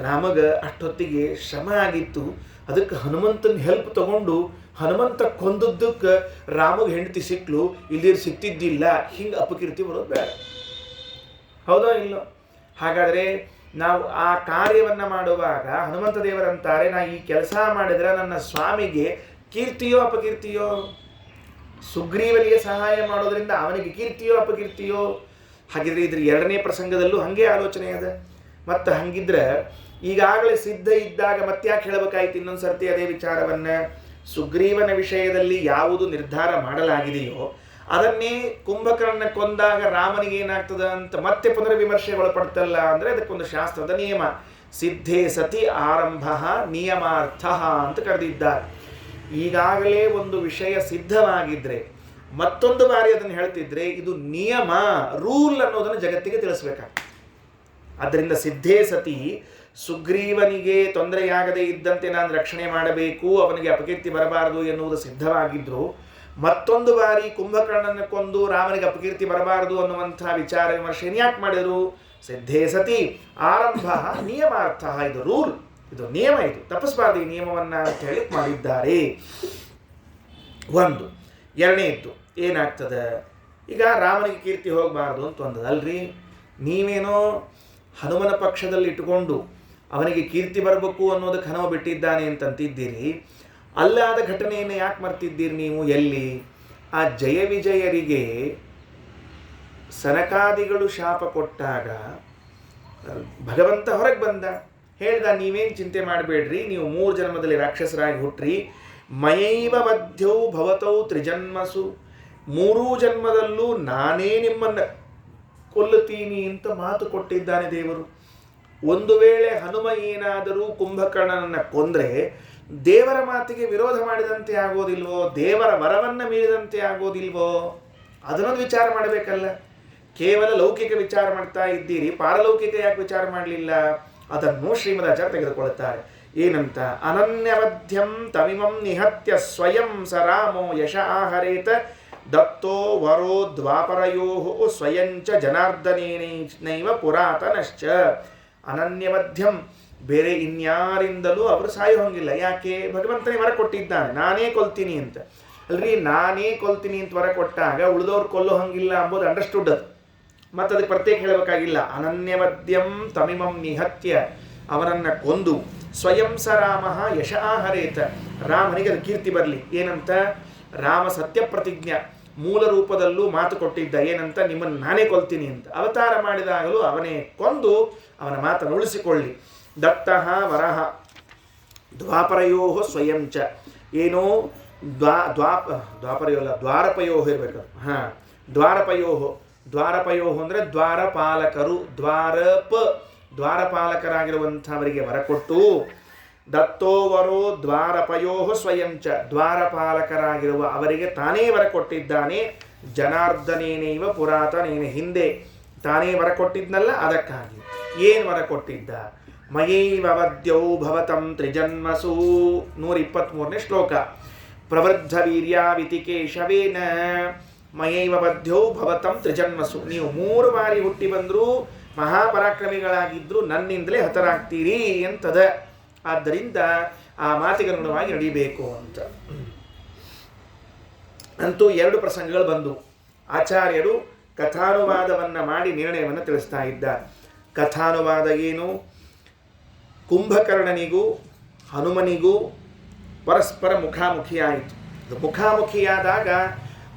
ರಾಮಗ ಅಷ್ಟೊತ್ತಿಗೆ ಶ್ರಮ ಆಗಿತ್ತು, ಅದಕ್ಕೆ ಹನುಮಂತನ ಹೆಲ್ಪ್ ತಗೊಂಡು ಹನುಮಂತ ಕೊಂದದ್ದಕ್ಕೆ ರಾಮಗೆ ಹೆಂಡತಿ ಸಿಕ್ಲು, ಇಲ್ಲಿ ಸಿಕ್ತಿದ್ದಿಲ್ಲ, ಹಿಂಗೆ ಅಪಕೀರ್ತಿ ಬರೋದು ಬೇಡ. ಹೌದೋ ಇಲ್ಲೋ? ಹಾಗಾದರೆ ನಾವು ಆ ಕಾರ್ಯವನ್ನು ಮಾಡುವಾಗ ಹನುಮಂತ ದೇವರಂತಾರೆ, ನಾ ಈ ಕೆಲಸ ಮಾಡಿದರೆ ನನ್ನ ಸ್ವಾಮಿಗೆ ಕೀರ್ತಿಯೋ ಅಪಕೀರ್ತಿಯೋ? ಸುಗ್ರೀವನಿಗೆ ಸಹಾಯ ಮಾಡೋದ್ರಿಂದ ಅವನಿಗೆ ಕೀರ್ತಿಯೋ ಅಪಕೀರ್ತಿಯೋ? ಹಾಗಿದ್ರೆ ಇದ್ರ ಎರಡನೇ ಪ್ರಸಂಗದಲ್ಲೂ ಹಾಗೆ ಆಲೋಚನೆ ಅದ. ಮತ್ತು ಹಂಗಿದ್ರೆ ಈಗಾಗಲೇ ಸಿದ್ಧ ಇದ್ದಾಗ ಮತ್ತ್ಯಾಕೆ ಹೇಳಬೇಕಾಯ್ತು ಇನ್ನೊಂದು ಸರ್ತಿ ಅದೇ ವಿಚಾರವನ್ನು? ಸುಗ್ರೀವನ ವಿಷಯದಲ್ಲಿ ಯಾವುದು ನಿರ್ಧಾರ ಮಾಡಲಾಗಿದೆಯೋ ಅದನ್ನೇ ಕುಂಭಕರ್ಣ ಕೊಂದಾಗ ರಾಮನಿಗೆ ಏನಾಗ್ತದ ಅಂತ ಮತ್ತೆ ಪುನರ್ವಿಮರ್ಶೆಗೊಳಪಡ್ತಲ್ಲ ಅಂದರೆ ಅದಕ್ಕೊಂದು ಶಾಸ್ತ್ರದ ನಿಯಮ. ಸಿದ್ಧೇ ಸತಿ ಆರಂಭ ನಿಯಮಾರ್ಥ ಅಂತ ಕರೆದಿದ್ದಾರೆ. ಈಗಾಗಲೇ ಒಂದು ವಿಷಯ ಸಿದ್ಧವಾಗಿದ್ದರೆ ಮತ್ತೊಂದು ಬಾರಿ ಅದನ್ನು ಹೇಳ್ತಿದ್ರೆ ಇದು ನಿಯಮ, ರೂಲ್ ಅನ್ನೋದನ್ನು ಜಗತ್ತಿಗೆ ತಿಳಿಸ್ಬೇಕಾಗ್ತದೆ. ಆದ್ದರಿಂದ ಸಿದ್ಧೇ ಸತಿ, ಸುಗ್ರೀವನಿಗೆ ತೊಂದರೆಯಾಗದೇ ಇದ್ದಂತೆ ನಾನು ರಕ್ಷಣೆ ಮಾಡಬೇಕು, ಅವನಿಗೆ ಅಪಕೀರ್ತಿ ಬರಬಾರದು ಎನ್ನುವುದು ಸಿದ್ಧವಾಗಿದ್ದರು. ಮತ್ತೊಂದು ಬಾರಿ ಕುಂಭಕರ್ಣನ ಕೊಂದು ರಾಮನಿಗೆ ಅಪಕೀರ್ತಿ ಬರಬಾರದು ಅನ್ನುವಂಥ ವಿಚಾರ ವಿಮರ್ಶೆಯನ್ನು ಯಾಕೆ ಮಾಡಿದರು? ಸಿದ್ಧೇ ಸತಿ ಆರಂಭ ನಿಯಮಾರ್ಥ. ಇದು ರೂಲ್, ಇದು ನಿಯಮ, ಇದು ತಪ್ಪಿಸಬಾರ್ದು ಈ ನಿಯಮವನ್ನು ಅಂತ ಹೇಳಿ ಮಾಡಿದ್ದಾರೆ. ಒಂದು. ಎರಡನೇದ್ದು ಏನಾಗ್ತದೆ? ಈಗ ರಾಮನಿಗೆ ಕೀರ್ತಿ ಹೋಗಬಾರ್ದು ಅಂತ ಒಂದದು ಅಲ್ರಿ. ನೀವೇನೋ ಹನುಮನ ಪಕ್ಷದಲ್ಲಿ ಇಟ್ಟುಕೊಂಡು ಅವನಿಗೆ ಕೀರ್ತಿ ಬರಬೇಕು ಅನ್ನೋದಕ್ಕೆ ಹನುಮ ಬಿಟ್ಟಿದ್ದಾನೆ ಅಂತಂತಿದ್ದೀರಿ. ಅಲ್ಲಾದ ಘಟನೆಯನ್ನು ಯಾಕೆ ಮರ್ತಿದ್ದೀರಿ ನೀವು? ಎಲ್ಲಿ? ಆ ಜಯ ವಿಜಯರಿಗೆ ಸನಕಾದಿಗಳು ಶಾಪ ಕೊಟ್ಟಾಗ ಭಗವಂತ ಹೊರಗೆ ಬಂದ, ಹೇಳ್ದ ನೀವೇನು ಚಿಂತೆ ಮಾಡಬೇಡ್ರಿ, ನೀವು 3 ಜನ್ಮದಲ್ಲಿ ರಾಕ್ಷಸರಾಗಿ ಹುಟ್ಟ್ರಿ, ಮಯೈವ ವಧ್ಯೌ ಭವತೌ ತ್ರಿಜನ್ಮಸು, 3 ಜನ್ಮದಲ್ಲೂ ನಾನೇ ನಿಮ್ಮನ್ನು ಕೊಲ್ಲುತ್ತೀನಿ ಅಂತ ಮಾತು ಕೊಟ್ಟಿದ್ದಾನೆ ದೇವರು. ಒಂದು ವೇಳೆ ಹನುಮ ಏನಾದರೂ ಕುಂಭಕರ್ಣನನ್ನು ಕೊಂದರೆ ದೇವರ ಮಾತಿಗೆ ವಿರೋಧ ಮಾಡಿದಂತೆ ಆಗೋದಿಲ್ವೋ? ದೇವರ ವರವನ್ನು ಮೀರಿದಂತೆ ಆಗೋದಿಲ್ವೋ? ಅದನ್ನೊಂದು ವಿಚಾರ ಮಾಡಬೇಕಲ್ಲ. ಕೇವಲ ಲೌಕಿಕ ವಿಚಾರ ಮಾಡ್ತಾ ಇದ್ದೀರಿ, ಪಾರಲೌಕಿಕ ಯಾಕೆ ವಿಚಾರ ಮಾಡಲಿಲ್ಲ? ಅದನ್ನು ಶ್ರೀಮದಾಚಾರ್ಯ ತೆಗೆದುಕೊಳ್ಳುತ್ತಾರೆ. ಏನಂತ? ಅನನ್ಯವಧ್ಯಂ ತಮಿಮಂ ನಿಹತ್ಯ ಸ್ವಯಂ ಸ ರಾಮೋ ಯಶ ಆಹರೇತ ದತ್ತೋ ವರೋ ದ್ವಾಪರಯೋ ಸ್ವಯಂಚ ಜನಾರ್ದನೇನೈವ ಪುರಾತನಶ್ಚ. ಅನನ್ಯವಧ್ಯಂ, ಬೇರೆ ಇನ್ಯಾರಿಂದಲೂ ಅವರು ಸಾಯೋ ಹಂಗಿಲ್ಲ. ಯಾಕೆ? ಭಗವಂತನೇ ವರ ಕೊಟ್ಟಿದ್ದಾನೆ, ನಾನೇ ಕೊಲ್ತೀನಿ ಅಂತ. ಅಲ್ರಿ, ನಾನೇ ಕೊಲ್ತೀನಿ ಅಂತ ವರ ಕೊಟ್ಟಾಗ ಉಳಿದವ್ರು ಕೊಲ್ಲೋ ಹಂಗಿಲ್ಲ ಅಂಬೋದು ಅಂಡರ್ಸ್ಟುಡ್. ಅದು ಮತ್ತು ಅದಕ್ಕೆ ಪ್ರತ್ಯೇಕ ಹೇಳಬೇಕಾಗಿಲ್ಲ. ಅನನ್ಯವದ್ಯಂ ತಮಿಮಂ ನಿಹತ್ಯ, ಅವನನ್ನು ಕೊಂದು ಸ್ವಯಂ ಸ ರಾಮ ಯಶ ಆಹರೇತ, ರಾಮನಿಗೆ ಅದು ಕೀರ್ತಿ ಬರಲಿ. ಏನಂತ? ರಾಮ ಸತ್ಯ ಪ್ರತಿಜ್ಞ, ಮೂಲ ರೂಪದಲ್ಲೂ ಮಾತು ಕೊಟ್ಟಿದ್ದ. ಏನಂತ? ನಿಮ್ಮನ್ನು ನಾನೇ ಕೊಲ್ತೀನಿ ಅಂತ. ಅವತಾರ ಮಾಡಿದಾಗಲೂ ಅವನೇ ಕೊಂದು ಅವನ ಮಾತನ್ನು ಉಳಿಸಿಕೊಳ್ಳಿ. ದತ್ತಃ ವರಹ ದ್ವಾಪರಯೋ ಸ್ವಯಂ ಚ, ಏನೋ ದ್ವಾಪರಯೋ ಅಲ್ಲ, ದ್ವಾರಪಯೋ ಇರಬೇಕು. ಹಾಂ, ದ್ವಾರಪಯೋ ಅಂದರೆ ದ್ವಾರಪಾಲಕರು, ದ್ವಾರಪಾಲಕರಾಗಿರುವಂಥವರಿಗೆ ವರ ಕೊಟ್ಟು, ದತ್ತೋ ವರೋ ದ್ವಾರಪಯೋ ಸ್ವಯಂ ಚ, ದ್ವಾರಪಾಲಕರಾಗಿರುವ ಅವರಿಗೆ ತಾನೇ ವರ ಕೊಟ್ಟಿದ್ದಾನೆ. ಜನಾರ್ದನೇನೈವ ಪುರಾತನೇನ, ಹಿಂದೆ ತಾನೇ ವರ ಕೊಟ್ಟಿದ್ನಲ್ಲ ಅದಕ್ಕಾಗಿ. ಏನು ವರ ಕೊಟ್ಟಿದ್ದ? ಮಯೈವ ವದ್ಯೌ ಭವತಂ ತ್ರಿಜನ್ಮಸು, 123ನೇ ಶ್ಲೋಕ. ಪ್ರವೃದ್ಧ ವೀರ್ಯಾವಿತಿ ಕೇಶವೇನ ಮಯೈವ ವದ್ಯೌ ಭವತಂ ತ್ರಿಜನ್ಮಸು, ನೀವು 3 ಬಾರಿ ಹುಟ್ಟಿ ಬಂದರೂ ಮಹಾಪರಾಕ್ರಮಿಗಳಾಗಿದ್ದರೂ ನನ್ನಿಂದಲೇ ಹತರಾಗ್ತೀರಿ ಅಂತದ. ಆದ್ದರಿಂದ ಆ ಮಾತಿಗನುಗುಣವಾಗಿ ನಡೀಬೇಕು ಅಂತ. ಅಂತೂ 2 ಪ್ರಸಂಗಗಳು ಬಂದು ಆಚಾರ್ಯರು ಕಥಾನುವಾದವನ್ನು ಮಾಡಿ ನಿರ್ಣಯವನ್ನು ತಿಳಿಸ್ತಾ ಇದ್ದಾರೆ. ಕಥಾನುವಾದ ಏನು? ಕುಂಭಕರ್ಣನಿಗೂ ಹನುಮನಿಗೂ ಪರಸ್ಪರ ಮುಖಾಮುಖಿಯಾಯಿತು. ಮುಖಾಮುಖಿಯಾದಾಗ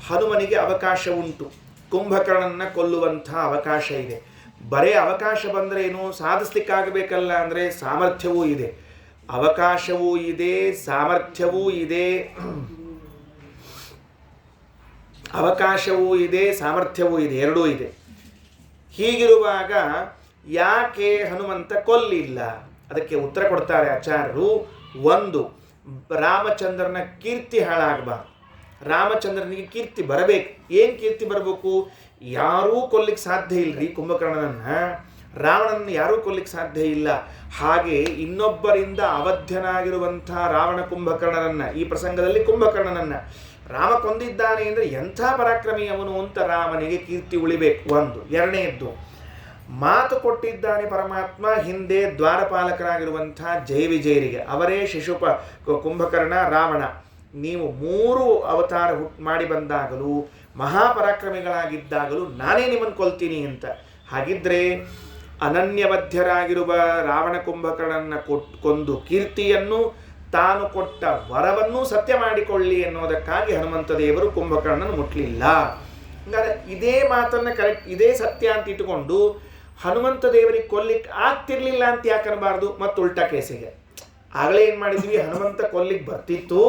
ಹನುಮನಿಗೆ ಅವಕಾಶ ಉಂಟು, ಕುಂಭಕರ್ಣನ ಕೊಲ್ಲುವಂಥ ಅವಕಾಶ ಇದೆ. ಬರೇ ಅವಕಾಶ ಬಂದರೆ ಏನು? ಸಾಧಿಸ್ಲಿಕ್ಕಾಗಬೇಕಲ್ಲ, ಅಂದರೆ ಸಾಮರ್ಥ್ಯವೂ ಇದೆ, ಅವಕಾಶವೂ ಇದೆ, ಸಾಮರ್ಥ್ಯವೂ ಇದೆ. ಅವಕಾಶವೂ ಇದೆ, ಸಾಮರ್ಥ್ಯವೂ ಇದೆ, ಎರಡೂ ಇದೆ. ಹೀಗಿರುವಾಗ ಯಾಕೆ ಹನುಮಂತ ಕೊಲ್ಲಿಲ್ಲ? ಅದಕ್ಕೆ ಉತ್ತರ ಕೊಡ್ತಾರೆ ಆಚಾರ್ಯರು. 1, ರಾಮಚಂದ್ರನ ಕೀರ್ತಿ ಹಾಳಾಗಬಾರ್ದು. ರಾಮಚಂದ್ರನಿಗೆ ಕೀರ್ತಿ ಬರಬೇಕು. ಏನು ಕೀರ್ತಿ ಬರಬೇಕು? ಯಾರೂ ಕೊಲ್ಲಿಕ್ಕೆ ಸಾಧ್ಯ ಇಲ್ಲರಿ ಕುಂಭಕರ್ಣನನ್ನು, ರಾವಣನನ್ನು ಯಾರೂ ಕೊಲ್ಲಿಕ್ಕೆ ಸಾಧ್ಯ ಇಲ್ಲ. ಹಾಗೆ ಇನ್ನೊಬ್ಬರಿಂದ ಅವಧ್ಯನಾಗಿರುವಂಥ ರಾವಣ ಕುಂಭಕರ್ಣನನ್ನು, ಈ ಪ್ರಸಂಗದಲ್ಲಿ ಕುಂಭಕರ್ಣನನ್ನು ರಾಮ ಕೊಂದಿದ್ದಾನೆ ಅಂದರೆ ಎಂಥ ಪರಾಕ್ರಮಿ ಅವನು ಅಂತ ರಾಮನಿಗೆ ಕೀರ್ತಿ ಉಳಿಬೇಕು. 1. 2ನೇದ್ದು, ಮಾತು ಕೊಟ್ಟಿದ್ದಾನೆ ಪರಮಾತ್ಮ ಹಿಂದೆ ದ್ವಾರಪಾಲಕರಾಗಿರುವಂಥ ಜಯ ವಿಜಯರಿಗೆ, ಅವರೇ ಶಿಶುಪ, ಕುಂಭಕರ್ಣ, ರಾವಣ, ನೀವು 3 ಅವತಾರ ಮಾಡಿ ಬಂದಾಗಲೂ ಮಹಾಪರಾಕ್ರಮಿಗಳಾಗಿದ್ದಾಗಲೂ ನಾನೇ ನಿಮ್ಮನ್ನು ಕೊಲ್ತೀನಿ ಅಂತ. ಹಾಗಿದ್ರೆ ಅನನ್ಯವಧ್ಯರಾಗಿರುವ ರಾವಣ ಕುಂಭಕರ್ಣನ ಕೊಂದು ಕೀರ್ತಿಯನ್ನು, ತಾನು ಕೊಟ್ಟ ವರವನ್ನು ಸತ್ಯ ಮಾಡಿಕೊಳ್ಳಿ ಎನ್ನುವುದಕ್ಕಾಗಿ ಹನುಮಂತ ದೇವರು ಕುಂಭಕರ್ಣನ ಮುಟ್ಲಿಲ್ಲ. ಹಂಗಾದ್ರೆ ಇದೇ ಮಾತನ್ನು ಕರೆಕ್ಟ್, ಇದೇ ಸತ್ಯ ಅಂತ ಇಟ್ಟುಕೊಂಡು ಹನುಮಂತ ದೇವರಿಗೆ ಕೊಲ್ಲಿಕ್ಕೆ ಆಗ್ತಿರ್ಲಿಲ್ಲ ಅಂತ ಯಾಕೆ ಅನ್ನಬಾರ್ದು? ಮತ್ತು ಉಲ್ಟಾ ಕೇಸಿಗೆ ಆಗಲೇ ಏನು ಮಾಡಿದ್ವಿ, ಹನುಮಂತ ಕೊಲ್ಲಿಕ್ಕೆ ಬರ್ತಿತ್ತು,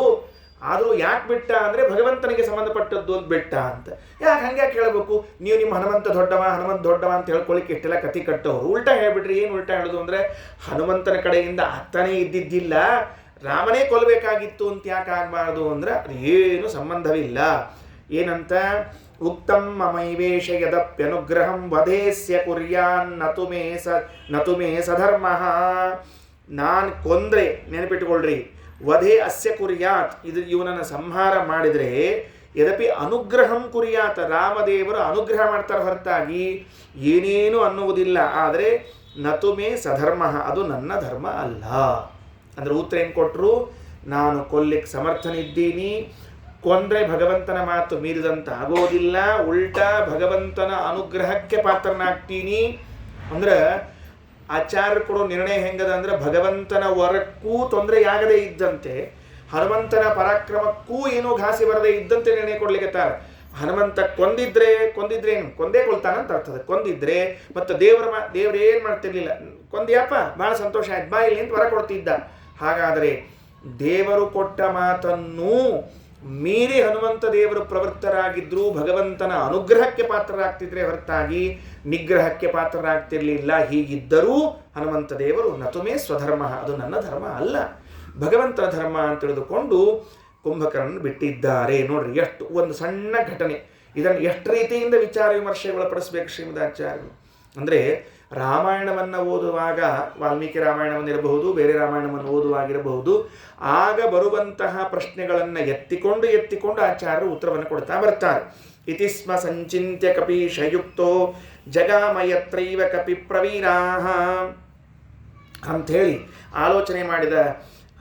ಆದರೂ ಯಾಕೆ ಬಿಟ್ಟ ಅಂದರೆ ಭಗವಂತನಿಗೆ ಸಂಬಂಧಪಟ್ಟದ್ದು ಅಂತ ಬಿಟ್ಟ ಅಂತ. ಯಾಕೆ ಹಂಗೆ ಕೇಳಬೇಕು? ನೀವು ನಿಮ್ಮ ಹನುಮಂತ ದೊಡ್ಡವ ಅಂತ ಹೇಳ್ಕೊಳ್ಳಿಕ್ಕೆ ಇಷ್ಟೆಲ್ಲ ಕತಿ ಕಟ್ಟೋರು. ಉಲ್ಟಾ ಹೇಳ್ಬಿಟ್ರಿ. ಏನು ಉಲ್ಟಾ ಹೇಳೋದು ಅಂದರೆ ಹನುಮಂತನ ಕಡೆಯಿಂದ ಆಗ್ತಾನೇ ಇದ್ದಿದ್ದಿಲ್ಲ, ರಾಮನೇ ಕೊಲ್ಲಬೇಕಾಗಿತ್ತು ಅಂತ ಯಾಕೆ ಆಗಬಾರ್ದು ಅಂದರೆ ಅದು ಏನು ಸಂಬಂಧವಿಲ್ಲ. ಏನಂತ? ಉಕ್ತಂ ಮಮೈವೇಶ ಯದಪ್ಯನುಗ್ರಹಂ ವಧೇಸ್ಯ ಕುರ್ಯಾನ್ ನತು ಮೇ ಸಧರ್ಮ. ನಾನು ಕೊಂದ್ರೆ, ನೆನಪಿಟ್ಟುಕೊಳ್ರಿ, ವಧೆ ಅಸ್ಯ ಕುರ್ಯಾತ್, ಇವನನ್ನು ಸಂಹಾರ ಮಾಡಿದರೆ ಯದಪಿ ಅನುಗ್ರಹಂ ಕುರ್ಯಾತ್, ರಾಮದೇವರು ಅನುಗ್ರಹ ಮಾಡ್ತಾರೆ ಹೊರತಾಗಿ ಏನೇನು ಅನ್ನುವುದಿಲ್ಲ. ಆದರೆ ನತು ಮೇ ಸಧರ್ಮ, ಅದು ನನ್ನ ಧರ್ಮ ಅಲ್ಲ. ಅಂದರೆ ಉತ್ತರ ಏನು ಕೊಟ್ಟರು? ನಾನು ಕೊಲ್ಲಿಕ್ಕೆ ಸಮರ್ಥನಿದ್ದೀನಿ, ಕೊಂದರೆ ಭಗವಂತನ ಮಾತು ಮೀರಿದಂತ ಆಗೋದಿಲ್ಲ, ಉಲ್ಟಾ ಭಗವಂತನ ಅನುಗ್ರಹಕ್ಕೆ ಪಾತ್ರನಾಗ್ತೀನಿ. ಅಂದ್ರೆ ಆಚಾರ್ಯರು ಕೊಡೋ ನಿರ್ಣಯ ಹೆಂಗದ ಅಂದ್ರೆ ಭಗವಂತನ ವರಕ್ಕೂ ತೊಂದರೆಯಾಗದೇ ಇದ್ದಂತೆ, ಹನುಮಂತನ ಪರಾಕ್ರಮಕ್ಕೂ ಏನೋ ಘಾಸಿ ಬರದೇ ಇದ್ದಂತೆ ನಿರ್ಣಯ ಕೊಡ್ಲಿಕ್ಕತ್ತಾರೆ. ಹನುಮಂತ ಕೊಂದಿದ್ರೇನು ಕೊಂದೇ ಕೊಲ್ತಾನಂತ ಅರ್ಥದ. ಕೊಂದಿದ್ರೆ ಮತ್ತು ದೇವ್ರು ಏನು ಮಾಡ್ತಿರ್ಲಿಲ್ಲ, ಕೊಂದಿಯಪ್ಪ ಭಾಳ ಸಂತೋಷ ಆಯ್ತು ಬಾ ಇಲ್ಲಿ ಅಂತ ವರ ಕೊಡ್ತಿದ್ದ. ಹಾಗಾದರೆ ದೇವರು ಕೊಟ್ಟ ಮಾತನ್ನೂ ಮೀರಿ ಹನುಮಂತ ದೇವರು ಪ್ರವೃತ್ತರಾಗಿದ್ದರೂ ಭಗವಂತನ ಅನುಗ್ರಹಕ್ಕೆ ಪಾತ್ರರಾಗ್ತಿದ್ರೆ ಹೊರತಾಗಿ ನಿಗ್ರಹಕ್ಕೆ ಪಾತ್ರರಾಗ್ತಿರ್ಲಿಲ್ಲ. ಹೀಗಿದ್ದರೂ ಹನುಮಂತ ದೇವರು ನತುಮೇ ಸ್ವಧರ್ಮ, ಅದು ನನ್ನ ಧರ್ಮ ಅಲ್ಲ, ಭಗವಂತನ ಧರ್ಮ ಅಂತ ತಿಳಿದುಕೊಂಡು ಕುಂಭಕರ್ಣನ ಬಿಟ್ಟಿದ್ದಾರೆ. ನೋಡ್ರಿ, ಎಷ್ಟು ಒಂದು ಸಣ್ಣ ಘಟನೆ, ಇದನ್ನು ಎಷ್ಟು ರೀತಿಯಿಂದ ವಿಚಾರ ವಿಮರ್ಶೆ ಒಳಪಡಿಸ್ಬೇಕು ಶ್ರೀಮದಾಚಾರ್ಯರು. ಅಂದರೆ ರಾಮಾಯಣವನ್ನು ಓದುವಾಗ, ವಾಲ್ಮೀಕಿ ರಾಮಾಯಣವನ್ನಿರಬಹುದು, ಬೇರೆ ರಾಮಾಯಣವನ್ನು ಓದುವಾಗಿರಬಹುದು, ಆಗ ಬರುವಂತಹ ಪ್ರಶ್ನೆಗಳನ್ನು ಎತ್ತಿಕೊಂಡು ಆಚಾರ್ಯರು ಉತ್ತರವನ್ನು ಕೊಡ್ತಾ ಬರ್ತಾರೆ. ಇತಿ ಸ್ಮ ಸಂಚಿತ್ಯ ಕಪೀಶಯುಕ್ತೋ ಜಗಾಮಯತ್ರೈವ ಕಪಿ ಪ್ರವೀರಾಹ. ಅಂಥೇಳಿ ಆಲೋಚನೆ ಮಾಡಿದ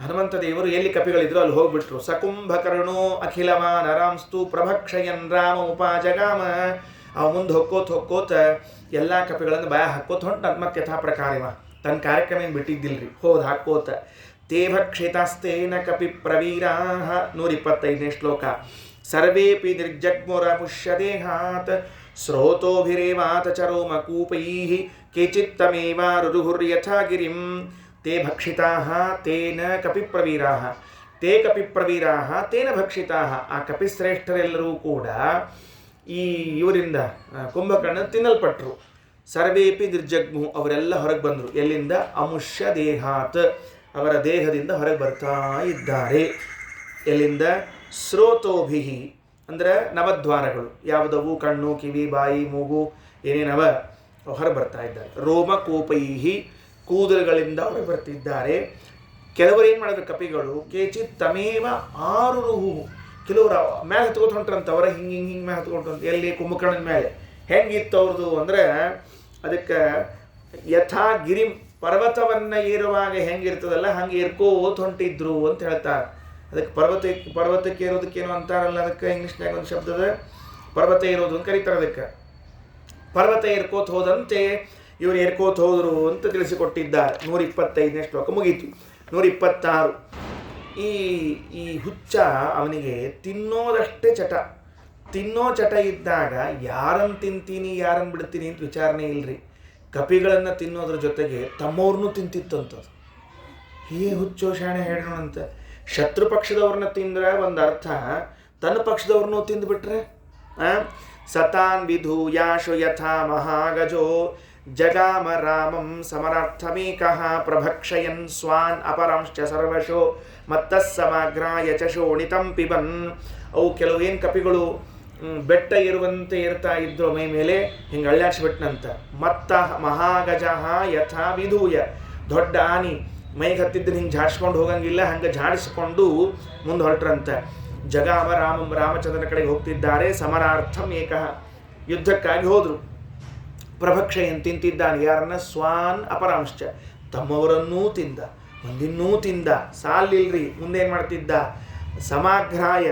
ಹನುಮಂತ ದೇವರು ಎಲ್ಲಿ ಕಪಿಗಳಿದ್ರು ಅಲ್ಲಿ ಹೋಗ್ಬಿಟ್ರು. ಸಕುಂಭಕರ್ಣೋ ಅಖಿಲವ ನರಾಂಸ್ತು ಪ್ರಭಕ್ಷಯನ್ ರಾಮ ಉಪಾಜಗಾಮ. ಅವ ಮುಂದೆ ಹೊಕ್ಕೋತ ಎಲ್ಲ ಕಪಿಗಳನ್ನು ಬಾಯ ಹಾಕೋತ ಹೊಂಟ ಮತ್ತೆ ಯಥಾ ಪ್ರಕಾರವ ತನ್ನ ಕಾರ್ಯಕ್ರಮ ಏನು ಬಿಟ್ಟಿದ್ದಿಲ್ರಿ, ಹೋದ್ ಹಾಕೋತ. ತೇ ಭಕ್ಷಿತಾಸ್ತೇನ ಕಪಿ ಪ್ರವೀರಾ 125ನೇ ಶ್ಲೋಕ. ಸರ್ವೇಪಿ ನಿರ್ಜಗ್ಮುರ ಪುಷ್ಯದೇಹಾತ್ ಸ್ರೋತೋಭಿರೇವಾತ ಚರೋಮಕೂಪೈ ಕೇಚಿತ್ತಮೇವ ರುರುಹುರ್ಯಥಾ ಗಿರಿಂ. ತೇ ಭಕ್ಷಿತಾಃ ತೇನ ಕಪಿಪ್ರವೀರಾಃ ತೇ ಕಪಿಪ್ರವೀರಾಃ ತೇನ ಭಕ್ಷಿತಾಃ. ಆ ಕಪಿಶ್ರೇಷ್ಠರೆಲ್ಲರೂ ಕೂಡ ಈ ಇವರಿಂದ ಕುಂಭಕರ್ಣ ತಿನ್ನಲ್ಪಟ್ಟರು. ಸರ್ವೇಪಿ ನಿರ್ಜಗ್ಮು, ಅವರೆಲ್ಲ ಹೊರಗೆ ಬಂದರು. ಎಲ್ಲಿಂದ? ಅಮುಷ್ಯ ದೇಹಾತ್, ಅವರ ದೇಹದಿಂದ ಹೊರಗೆ ಬರ್ತಾ ಇದ್ದಾರೆ. ಎಲ್ಲಿಂದ? ಸ್ರೋತೋಭಿಹಿ ಅಂದರೆ ನವದ್ವಾರಗಳು, ಯಾವುದವು? ಕಣ್ಣು, ಕಿವಿ, ಬಾಯಿ, ಮೂಗು ಏನೇನವ ಹೊರಗೆ ಬರ್ತಾ ಇದ್ದಾರೆ. ರೋಮಕೂಪೈಹಿ, ಕೂದಲುಗಳಿಂದ ಹೊರಗೆ ಬರ್ತಿದ್ದಾರೆ. ಕೆಲವರು ಏನು ಮಾಡಿದ್ರು ಕಪಿಗಳು? ಕೇಚಿತ್ ತಮೇವ ಆರುರುಹು, ಕೆಲವರು ಮೇಲೆ ಹತ್ಕೊತ ಹೊಂಟ್ರಂತವ್ರ ಹಿಂಗೆ ಮೇಲೆ ಹತ್ಕೊಂಡ್ರಂತ. ಎಲ್ಲಿ? ಕುಂಭಕರ್ಣನ ಮೇಲೆ. ಹೆಂಗಿತ್ತು ಅವ್ರದ್ದು ಅಂದರೆ ಅದಕ್ಕೆ ಯಥಾ ಗಿರಿಂ, ಪರ್ವತವನ್ನು ಏರುವಾಗ ಹೆಂಗಿರ್ತದಲ್ಲ ಹಂಗೆ ಏರ್ಕೋತ ಹೊಂಟಿದ್ರು ಅಂತ ಹೇಳ್ತಾರೆ. ಅದಕ್ಕೆ ಪರ್ವತಕ್ಕೆ ಏರೋದಕ್ಕೇನೋ ಅಂತಾರಲ್ಲ, ಅದಕ್ಕೆ ಇಂಗ್ಲೀಷ್ನಾಗ ಒಂದು ಶಬ್ದದ ಪರ್ವತ ಏರೋದು ಅಂತ ಕರೀತಾರೆ. ಅದಕ್ಕೆ ಪರ್ವತ ಏರ್ಕೋತ ಹೋದಂತೆ ಇವರು ಏರ್ಕೋತ ಹೋದರು ಅಂತ ತಿಳಿಸಿಕೊಟ್ಟಿದ್ದಾರೆ. 125ನೇ ಶ್ಲೋಕ ಮುಗೀತು. 126. ಈ ಹುಚ್ಚ ಅವನಿಗೆ ತಿನ್ನೋದಷ್ಟೇ ಚಟ. ತಿನ್ನೋ ಚಟ ಇದ್ದಾಗ ಯಾರನ್ನು ತಿಂತೀನಿ ಯಾರನ್ನು ಬಿಡ್ತೀನಿ ಅಂತ ವಿಚಾರಣೆ ಇಲ್ಲರಿ. ಕಪಿಗಳನ್ನು ತಿನ್ನೋದ್ರ ಜೊತೆಗೆ ತಮ್ಮವ್ರನ್ನೂ ತಿಂತಿತ್ತಂಥದ್ದು. ಹುಚ್ಚೋ ಶಾಣೆ ಹೇಳೋಣಂತ. ಶತ್ರು ಪಕ್ಷದವ್ರನ್ನ ತಿಂದರೆ ಒಂದು ಅರ್ಥ, ತನ್ನ ಪಕ್ಷದವ್ರನ್ನೂ ತಿಂದುಬಿಟ್ರೆ ಸತಾನ್ ವಿಧೂಯಾಶು ಯಥಾ ಮಹಾಗಜೋ ಜಗಾಮ ರಾಮಂ ಸಮರಾರ್ಥಮೇಕಃ ಪ್ರಭಕ್ಷಯನ್ ಸ್ವಾನ್ ಅಪರಾಂಶ್ಚ ಸರ್ವಶೋ ಮತ್ತಸ್ಸಮಗ್ರಾಯ ಚ ಶೋಣಿತಂ ಪಿಬನ್. ಅವು ಕೆಲವೇನು ಕಪಿಗಳು ಬೆಟ್ಟ ಇರುವಂತೆ ಇರ್ತಾ ಇದ್ರು ಮೈ ಮೇಲೆ, ಹಿಂಗೆ ಅಳ್ಳಾಡ್ಸ್ಬಿಟ್ನಂತ. ಮತ್ತ ಮಹಾಗಜ ಯಥಾ ವಿಧೂಯ, ದೊಡ್ಡ ಆನಿ ಮೈಗೆ ಹತ್ತಿದ್ದನ್ನು ಹಿಂಗೆ ಝಾಡಿಸ್ಕೊಂಡು ಹೋಗಂಗಿಲ್ಲ, ಹಂಗೆ ಝಾಡಿಸ್ಕೊಂಡು ಮುಂದೆ ಹೊರಟ್ರಂತ. ಜಗಾಮ ರಾಮಂ, ರಾಮಚಂದ್ರನ ಕಡೆಗೆ ಹೋಗ್ತಿದ್ದಾರೆ. ಸಮರಾರ್ಥಂ ಏಕಃ, ಯುದ್ಧಕ್ಕಾಗಿ ಹೋದರು. ಪ್ರಭಕ್ಷೆಯನ್ನು ತಿಂತಿದ್ದಾನೆ. ಯಾರನ್ನ? ಸ್ವಾನ್ ಅಪರಾಂಶ್ಚ, ತಮ್ಮವರನ್ನೂ ತಿಂದ, ಮುಂದಿನ್ನೂ ತಿಂದ. ಸಾಲಿಲ್ರಿ, ಮುಂದೇನು ಮಾಡ್ತಿದ್ದ? ಸಮಾಗ್ರಾಯ,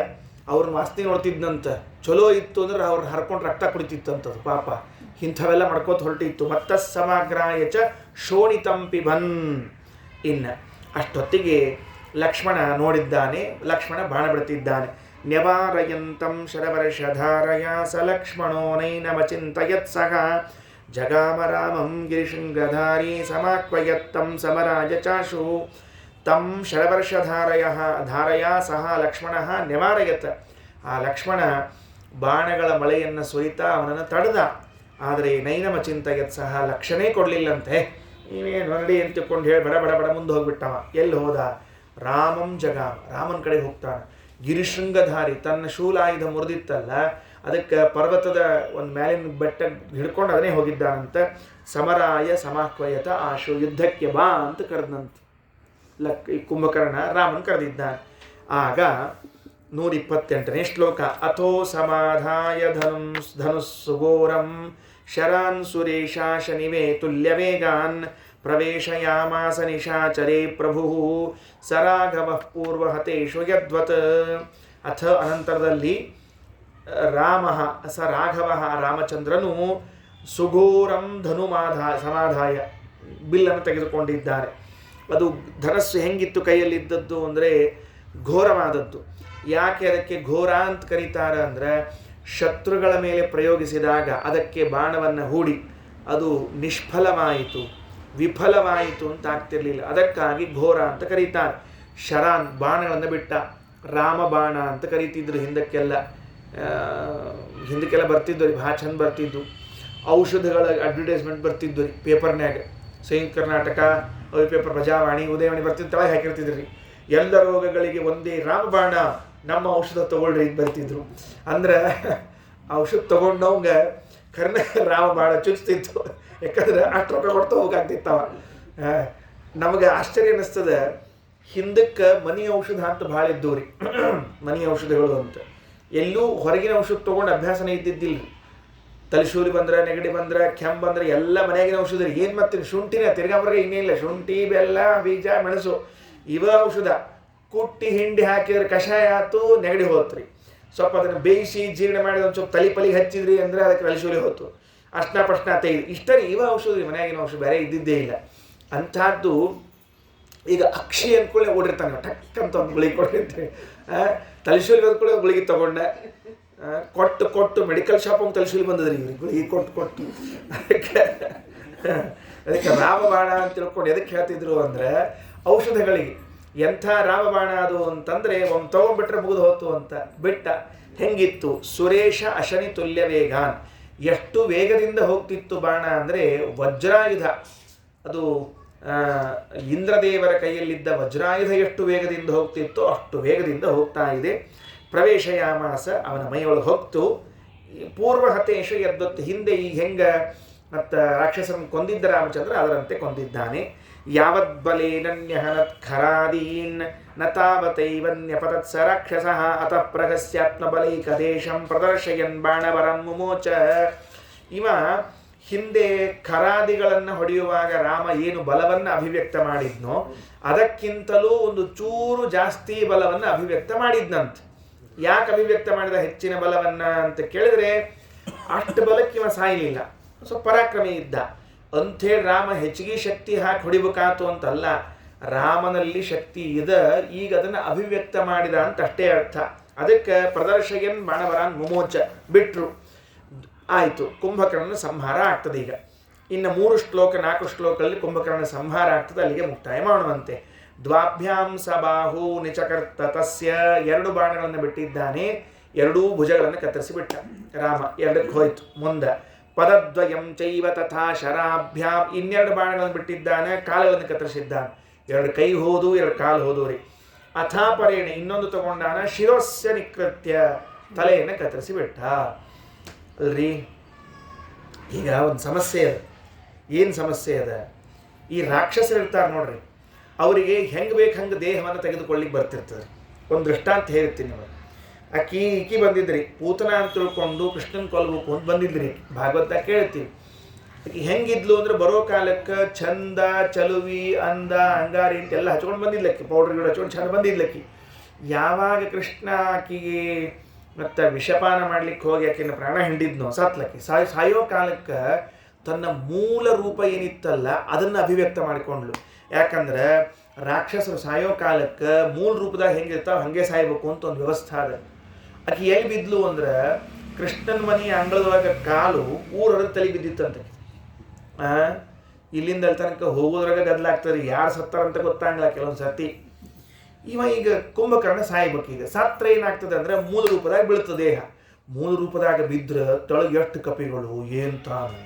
ಅವ್ರನ್ನ ವಾಸ್ತಿ ನೋಡ್ತಿದ್ದಂತ. ಚಲೋ ಇತ್ತು ಅಂದ್ರೆ ಅವ್ರನ್ನ ಹರ್ಕೊಂಡು ರಕ್ತ ಕುಡಿತಿತ್ತಂಥದ್ದು ಪಾಪ. ಇಂಥವೆಲ್ಲ ಮಾಡ್ಕೋತ ಹೊರಟಿತ್ತು. ಮತ್ತ ಸಮಾಗ್ರಾಯ ಚ ಶೋಣಿತಂ ಪಿಬನ್. ಇನ್ನು ಅಷ್ಟೊತ್ತಿಗೆ ಲಕ್ಷ್ಮಣ ನೋಡಿದ್ದಾನೆ. ಲಕ್ಷ್ಮಣ ಬಾಣ ಬಿಡ್ತಿದ್ದಾನೆ. ನ್ಯವಾರಯಂತಂ ಶರವರ್ಷಧಾರಯ ಸ ಲಕ್ಷ್ಮಣೋ ನೈನಮಚಿಂತಯತ್ ಸಹ ಜಗಾಮ ರಾಮಂ ಗಿರಿಶೃಂಗಧಾರಿ ಸಮಾಕ್ವಯತ್ತಂ ಸಮರಾಜ ಚಾಶು. ತಂ ಶರವರ್ಷಧಾರಯ ಸಹ ಲಕ್ಷ್ಮಣ ನ್ಯವಾರಯತ್. ಆ ಲಕ್ಷ್ಮಣ ಬಾಣಗಳ ಮಳೆಯನ್ನು ಸುರಿತಾ ಅವನನ್ನು ತಡೆದ. ಆದರೆ ನೈನಮಚಿಂತಯತ್ ಸಹ ಲಕ್ಷಣೇ ಕೊಡಲಿಲ್ಲಂತೆ. ನೀವೇನು ನಡಿ ಅಂತ ತಿಳ್ಕೊಂಡು ಹೇಳಿ ಬಡ ಬಡ ಬಡ ಮುಂದೆ ಹೋಗ್ಬಿಟ್ಟವ. ಎಲ್ಲಿ ಹೋದ? ರಾಮಂ ಜಗಾಮ, ರಾಮನ ಕಡೆ ಹೋಗ್ತಾನೆ. ಗಿರಿಶೃಂಗಧಾರಿ, ತನ್ನ ಶೂಲಾಯುಧ ಮುರಿದಿತ್ತಲ್ಲ ಅದಕ್ಕೆ ಪರ್ವತದ ಒಂದು ಮೇಲಿನ ಬೆಟ್ಟ ಹಿಡ್ಕೊಂಡು ಅದನ್ನೇ ಹೋಗಿದ್ದಾನಂತ. ಸಮರಾಯ ಸಮಾಹ್ವಯತ ಆಶು, ಯುದ್ಧಕ್ಕೆ ಬಾ ಅಂತ ಕರೆದಂತ. ಈ ಕುಂಭಕರ್ಣ ರಾಮನ್ ಕರೆದಿದ್ದಾನೆ. ಆಗ 128ನೇ ಶ್ಲೋಕ. ಅಥೋ ಸಮಾಧಾಯ ಧನುಸ್ಸುಘೋರಂ ಶರಾನ್ ಸುರೇಶಾಶನಿವೇ ತುಲ್ಯವೇಗಾನ್ ಪ್ರವೇಶಯಾಮಾಸ ನಿಶಾಚರೇ ಪ್ರಭು ಸರಾಘವಃ ಪೂರ್ವಹತೇಶು ಯದ್ವತ್. ಅಥ ಅನಂತರದಲ್ಲಿ ರಾಘವ ರಾಮಚಂದ್ರನು ಸುಘೋರಂ ಸಮಾಧಾಯ ಬಿಲ್ಲನ್ನು ತೆಗೆದುಕೊಂಡಿದ್ದಾರೆ. ಅದು ಧನಸ್ಸು ಹೆಂಗಿತ್ತು ಕೈಯಲ್ಲಿದ್ದದ್ದು ಅಂದರೆ ಘೋರವಾದದ್ದು. ಯಾಕೆ ಅದಕ್ಕೆ ಘೋರ ಅಂತ ಕರೀತಾರೆ ಅಂದರೆ ಶತ್ರುಗಳ ಮೇಲೆ ಪ್ರಯೋಗಿಸಿದಾಗ ಅದಕ್ಕೆ ಬಾಣವನ್ನು ಹೂಡಿ ಅದು ನಿಷ್ಫಲವಾಯಿತು, ವಿಫಲವಾಯಿತು ಅಂತ ಆಗ್ತಿರ್ಲಿಲ್ಲ. ಅದಕ್ಕಾಗಿ ಘೋರ ಅಂತ ಕರೀತಾರೆ. ಶರಾನ್, ಬಾಣಗಳನ್ನು ಬಿಟ್ಟ. ರಾಮ ಬಾಣ ಅಂತ ಕರೀತಿದ್ರು ಹಿಂದಕ್ಕೆಲ್ಲ ಬರ್ತಿದ್ದು ರೀ, ಭಾಳ ಚಂದ ಬರ್ತಿದ್ದು. ಔಷಧಗಳ ಅಡ್ವರ್ಟೈಸ್ಮೆಂಟ್ ಬರ್ತಿದ್ದು ರೀ ಪೇಪರ್ನ್ಯಾಗ. ಸಂಯುಕ್ತ ಕರ್ನಾಟಕ ಪೇಪರ್, ಪ್ರಜಾವಾಣಿ, ಉದಯವಾಣಿ ಬರ್ತಿದ್ದು, ತಳಗೆ ಹಾಕಿರ್ತಿದ್ರು ರೀ. ಎಲ್ಲ ರೋಗಗಳಿಗೆ ಒಂದೇ ರಾಮಬಾಣ, ನಮ್ಮ ಔಷಧ ತೊಗೊಳ್ರಿ ಅಂತ ಬರ್ತಿದ್ರು. ಅಂದ್ರೆ ಔಷಧ ತೊಗೊಂಡವಂಗೆ ಕರ್ನ ರಾಮಬಾಣ ಚುಚ್ತಿತ್ತು. ಯಾಕಂದ್ರೆ ಅಷ್ಟು ರೊಕ್ಕ ಕೊಡ್ತಾ ಹೋಗಾಗ್ತಿತ್ತವ. ನಮಗೆ ಆಶ್ಚರ್ಯ ಅನ್ನಿಸ್ತದೆ, ಹಿಂದಕ್ಕೆ ಮನಿ ಔಷಧ ಅಂತ ಭಾಳ ಇದ್ದವು ರೀ, ಮನಿ ಔಷಧಗಳು ಅಂತ. ಎಲ್ಲೂ ಹೊರಗಿನ ಔಷಧ ತೊಗೊಂಡು ಅಭ್ಯಾಸನೇ ಇದ್ದಿದ್ದಿಲ್ಲ ರೀ. ತಲೆಶೂಲಿ ಬಂದ್ರೆ, ನೆಗಡಿ ಬಂದ್ರೆ, ಕೆಮ್ಮು ಬಂದ್ರೆ ಎಲ್ಲ ಮನೆಯಾಗಿನ ಔಷಧ ರೀ. ಏನು ಮಾಡ್ತೀನಿ? ಶುಂಠಿನ ತಿರ್ಗಾಬ್ರಿಗೆ ಇನ್ನೇನಿಲ್ಲ. ಶುಂಠಿ, ಬೆಲ್ಲ, ಬೀಜ, ಮೆಣಸು ಇವ ಔಷಧ ಕುಟ್ಟಿ ಹಿಂಡಿ ಹಾಕಿದ್ರೆ ಕಷಾಯ ಆಯ್ತು, ನೆಗಡಿ ಹೋತ್ರಿ. ಸ್ವಲ್ಪ ಅದನ್ನು ಬೇಯಿಸಿ ಜೀರ್ಣ ಮಾಡಿ ಒಂದು ಸ್ವಲ್ಪ ತಲೆ ಹಚ್ಚಿದ್ರಿ ಅಂದರೆ ಅದಕ್ಕೆ ತಲೆಶೂಲಿ ಹೋತು. ಅರ್ಶಿನ ಪರ್ಶಿನ ತೆಗೆದು ಇಷ್ಟ ರೀ. ಇವ ಔಷಧ ರೀ, ಮನೆಯಾಗಿನ ಔಷಧ ಬೇರೆ ಇದ್ದಿದ್ದೇ ಇಲ್ಲ. ಅಂಥದ್ದು ಈಗ ಅಕ್ಷಿ ಅಂದ್ಕೊಳ್ಳೆ ಓಡಿರ್ತಾನೆ, ಟಕ್ ಅಂತ ಒಂದು ಗುಳಿಗೆ ಕೊಟ್ಟಿರ್ತೀವಿ. ತಲೆಶೂಲಿ ಬಂದ್ಕೊಳ್ಳೆ ಗುಳಿಗೆ ತೊಗೊಂಡೆ, ಕೊಟ್ಟು ಮೆಡಿಕಲ್ ಶಾಪ್ ಒಂದು ತಲೆಶೂಲಿ ಬಂದದ್ರಿ ಇವ್ರಿಗೆ ಗುಳಿಗೆ ಕೊಟ್ಟು. ಅದಕ್ಕೆ ರಾಮಬಾಣ ಅಂತ ತಿಳ್ಕೊಂಡು ಎದಕ್ಕೆ ಹೇಳ್ತಿದ್ರು ಅಂದರೆ ಔಷಧಗಳಿಗೆ. ಎಂಥ ರಾಮಬಾಣ ಅದು ಅಂತಂದರೆ ಒಂದು ತೊಗೊಂಡ್ಬಿಟ್ರೆ ಮುಗಿದು ಹೋತು ಅಂತ ಬಿಟ್ಟ. ಹೆಂಗಿತ್ತು? ಸುರೇಶ ಅಶನಿ ತುಲ್ಯ ವೇಗಾನ್. ಎಷ್ಟು ವೇಗದಿಂದ ಹೋಗ್ತಿತ್ತು ಬಾಣ ಅಂದರೆ ವಜ್ರಾಯುಧ. ಅದು ಇಂದ್ರದೇವರ ಕೈಯಲ್ಲಿದ್ದ ವಜ್ರಾಯುಧ ಎಷ್ಟು ವೇಗದಿಂದ ಹೋಗ್ತಿತ್ತು ಅಷ್ಟು ವೇಗದಿಂದ ಹೋಗ್ತಾ ಇದೆ. ಪ್ರವೇಶಯಾಮಾಸ, ಅವನ ಮೈಯೊಳಗೆ ಹೋಗ್ತು. ಪೂರ್ವಹತೇಶ ಎದ್ದೊತ್ತು, ಹಿಂದೆ ಈಗ ಹೆಂಗೆ ಮತ್ತು ರಾಕ್ಷಸರನ್ನು ಕೊಂದಿದ್ದ ರಾಮಚಂದ್ರ ಅದರಂತೆ ಕೊಂದಿದ್ದಾನೆ. ಯಾವದ್ಬಲೇನನ್ಯಹನತ್ ಖರಾದೀನ್ ನ ತಾವತೈವನ್ಯಪತತ್ಸ ರಾಕ್ಷಸಃ ಅತಃ ಪ್ರಗಸ್ಯಾತ್ಮಬಲೈಕದೇಶಂ ಪ್ರದರ್ಶಯನ್ ಬಾಣವರಂ ಮುಮೋಚ. ಇವ ಹಿಂದೆ ಖರಾದಿಗಳನ್ನು ಹೊಡೆಯುವಾಗ ರಾಮ ಏನು ಬಲವನ್ನು ಅಭಿವ್ಯಕ್ತ ಮಾಡಿದ್ನೋ ಅದಕ್ಕಿಂತಲೂ ಒಂದು ಚೂರು ಜಾಸ್ತಿ ಬಲವನ್ನು ಅಭಿವ್ಯಕ್ತ ಮಾಡಿದ್ನಂತೆ. ಯಾಕೆ ಅಭಿವ್ಯಕ್ತ ಮಾಡಿದ ಹೆಚ್ಚಿನ ಬಲವನ್ನು ಅಂತ ಕೇಳಿದ್ರೆ, ಅಷ್ಟು ಬಲಕ್ಕೆ ಇವ ಸಾಯಲಿಲ್ಲ, ಸ್ವಲ್ಪ ಪರಾಕ್ರಮಿ ಇದ್ದ ಅಂಥೇಳಿ ರಾಮ ಹೆಚ್ಚಿಗೆ ಶಕ್ತಿ ಹಾಕಿ ಹೊಡಿಬೇಕಾತು ಅಂತಲ್ಲ. ರಾಮನಲ್ಲಿ ಶಕ್ತಿ ಇದೆ, ಈಗ ಅದನ್ನು ಅಭಿವ್ಯಕ್ತ ಮಾಡಿದ ಅಂತ ಅಷ್ಟೇ ಅರ್ಥ. ಅದಕ್ಕೆ ಪ್ರದರ್ಶಯನ್ ಬಾಣವರಾನ್ ಮುಮೋಚ ಬಿಟ್ರು. ಆಯಿತು, ಕುಂಭಕರ್ಣನ ಸಂಹಾರ ಆಗ್ತದೆ. ಈಗ ಇನ್ನು 4 ಶ್ಲೋಕಗಳಲ್ಲಿ ಕುಂಭಕರ್ಣನ ಸಂಹಾರ ಆಗ್ತದೆ. ಅಲ್ಲಿಗೆ ಮುಕ್ತಾಯ ಮಾಡುವಂತೆ. ದ್ವಾಭ್ಯಾಂ ಸಬಾಹು ನಿಚಕರ್ತ ತಸ್ಯ. 2 ಬಾಣಗಳನ್ನು ಬಿಟ್ಟಿದ್ದಾನೆ, 2 ಭುಜಗಳನ್ನು ಕತ್ತರಿಸಿ ಬಿಟ್ಟ ರಾಮ. 2ಕ್ಕೆ ಹೋಯ್ತು. ಮುಂದೆ ಪದದ್ವಯಂ ಚೈವ ತಥಾ ಶರಾಭ್ಯಾಂ. 2 ಬಾಣಗಳನ್ನು ಬಿಟ್ಟಿದ್ದಾನೆ, ಕಾಲುಗಳನ್ನು ಕತ್ತರಿಸಿದ್ದಾನೆ. 2 ಕೈ ಹೋದು, 2 ಕಾಲು ಹೋದು ರೀ. ಅಥಾಪರೇಣ ಇನ್ನೊಂದು ತಗೊಂಡಾನ, ಶಿರೋಸ್ಯ ನಿಕೃತ್ಯ. ತಲೆಯನ್ನು ಕತ್ತರಿಸಿ ಬಿಟ್ಟ. ಅಲ್ರಿ, ಈಗ ಒಂದು ಸಮಸ್ಯೆ ಅದ. ಏನು ಸಮಸ್ಯೆ ಅದ? ಈ ರಾಕ್ಷಸರು ಇರ್ತಾರೆ ನೋಡ್ರಿ, ಅವರಿಗೆ ಹೆಂಗೆ ಬೇಕು ಹಂಗೆ ದೇಹವನ್ನು ತೆಗೆದುಕೊಳ್ಳಿಕ್ಕೆ ಬರ್ತಿರ್ತದೆ. ಒಂದು ದೃಷ್ಟಾಂತ ಹೇಳ್ತೀನಿ ನಿಮಗೆ. ಈಕಿ ಬಂದಿದ್ರಿ, ಪೂತನ ಅಂತ ತಿಳ್ಕೊಂಡು ಕೃಷ್ಣನ ಕೊಲ್ಬೇಕು ಅಂತ ಬಂದಿದ್ರಿ. ಭಾಗವತ ಕೇಳ್ತೀವಿ. ಆಕಿ ಹೆಂಗಿದ್ಲು ಅಂದರೆ ಬರೋ ಕಾಲಕ್ಕೆ ಚಂದ, ಚಲುವಿ, ಅಂದ, ಅಂಗಾರಿ ಅಂತೆಲ್ಲ ಹಚ್ಕೊಂಡು ಬಂದಿದ್ಲಕ್ಕಿ. ಪೌಡ್ರ್ ಗಿಡ ಹಚ್ಕೊಂಡು ಚಂದ ಬಂದಿದ್ಲಕ್ಕಿ. ಯಾವಾಗ ಕೃಷ್ಣ ಆಕಿಗೆ ಮತ್ತು ವಿಷಪಾನ ಮಾಡ್ಲಿಕ್ಕೆ ಹೋಗಿ ಆಕಿನ ಪ್ರಾಣ ಹಿಂಡಿದ್ನೋ ಸತ್ಲಕ್ಕಿ. ಸಾಯೋ ಕಾಲಕ್ಕೆ ತನ್ನ ಮೂಲ ರೂಪ ಏನಿತ್ತಲ್ಲ ಅದನ್ನು ಅಭಿವ್ಯಕ್ತ ಮಾಡಿಕೊಂಡ್ಲು. ಯಾಕಂದ್ರೆ ರಾಕ್ಷಸರು ಸಾಯೋ ಕಾಲಕ್ಕೆ ಮೂಲ ರೂಪದಾಗ ಹೆಂಗಿರ್ತಾವೆ ಹಾಗೆ ಸಾಯ್ಬೇಕು ಅಂತ ಒಂದು ವ್ಯವಸ್ಥೆ ಅದ. ಆಕೆ ಎಲ್ಲಿ ಬಿದ್ಲು ಅಂದ್ರೆ ಕೃಷ್ಣನ ಮನೆಯ ಅಂಗಳದೊಳಗೆ ಕಾಲು ಊರೊಳಗೆ ತಲೆ ಬಿದ್ದಿತ್ತಂತೆ. ಇಲ್ಲಿಂದ ಅಲ್ಲಿ ತನಕ ಹೋಗೋದ್ರಾಗ ಗದ್ದಲಾಗ್ತದೆ, ಯಾರು ಸತ್ತಾರಂತ ಗೊತ್ತಾಗಲ್ಲ ಕೆಲವೊಂದು ಸರ್ತಿ. ಇವ ಈಗ ಕುಂಭಕರ್ಣ ಸಾಯ್ಬೇಕು. ಈಗ ಸತ್ರ ಏನಾಗ್ತದೆ ಅಂದರೆ ಮೂಲ ರೂಪದಾಗ ಬೀಳ್ತದೆ ದೇಹ. ಮೂಲ ರೂಪದಾಗ ಬಿದ್ದರೆ ತೊಳಗೆ ಎಷ್ಟು ಕಪಿಗಳು ಏನು ತಾನು.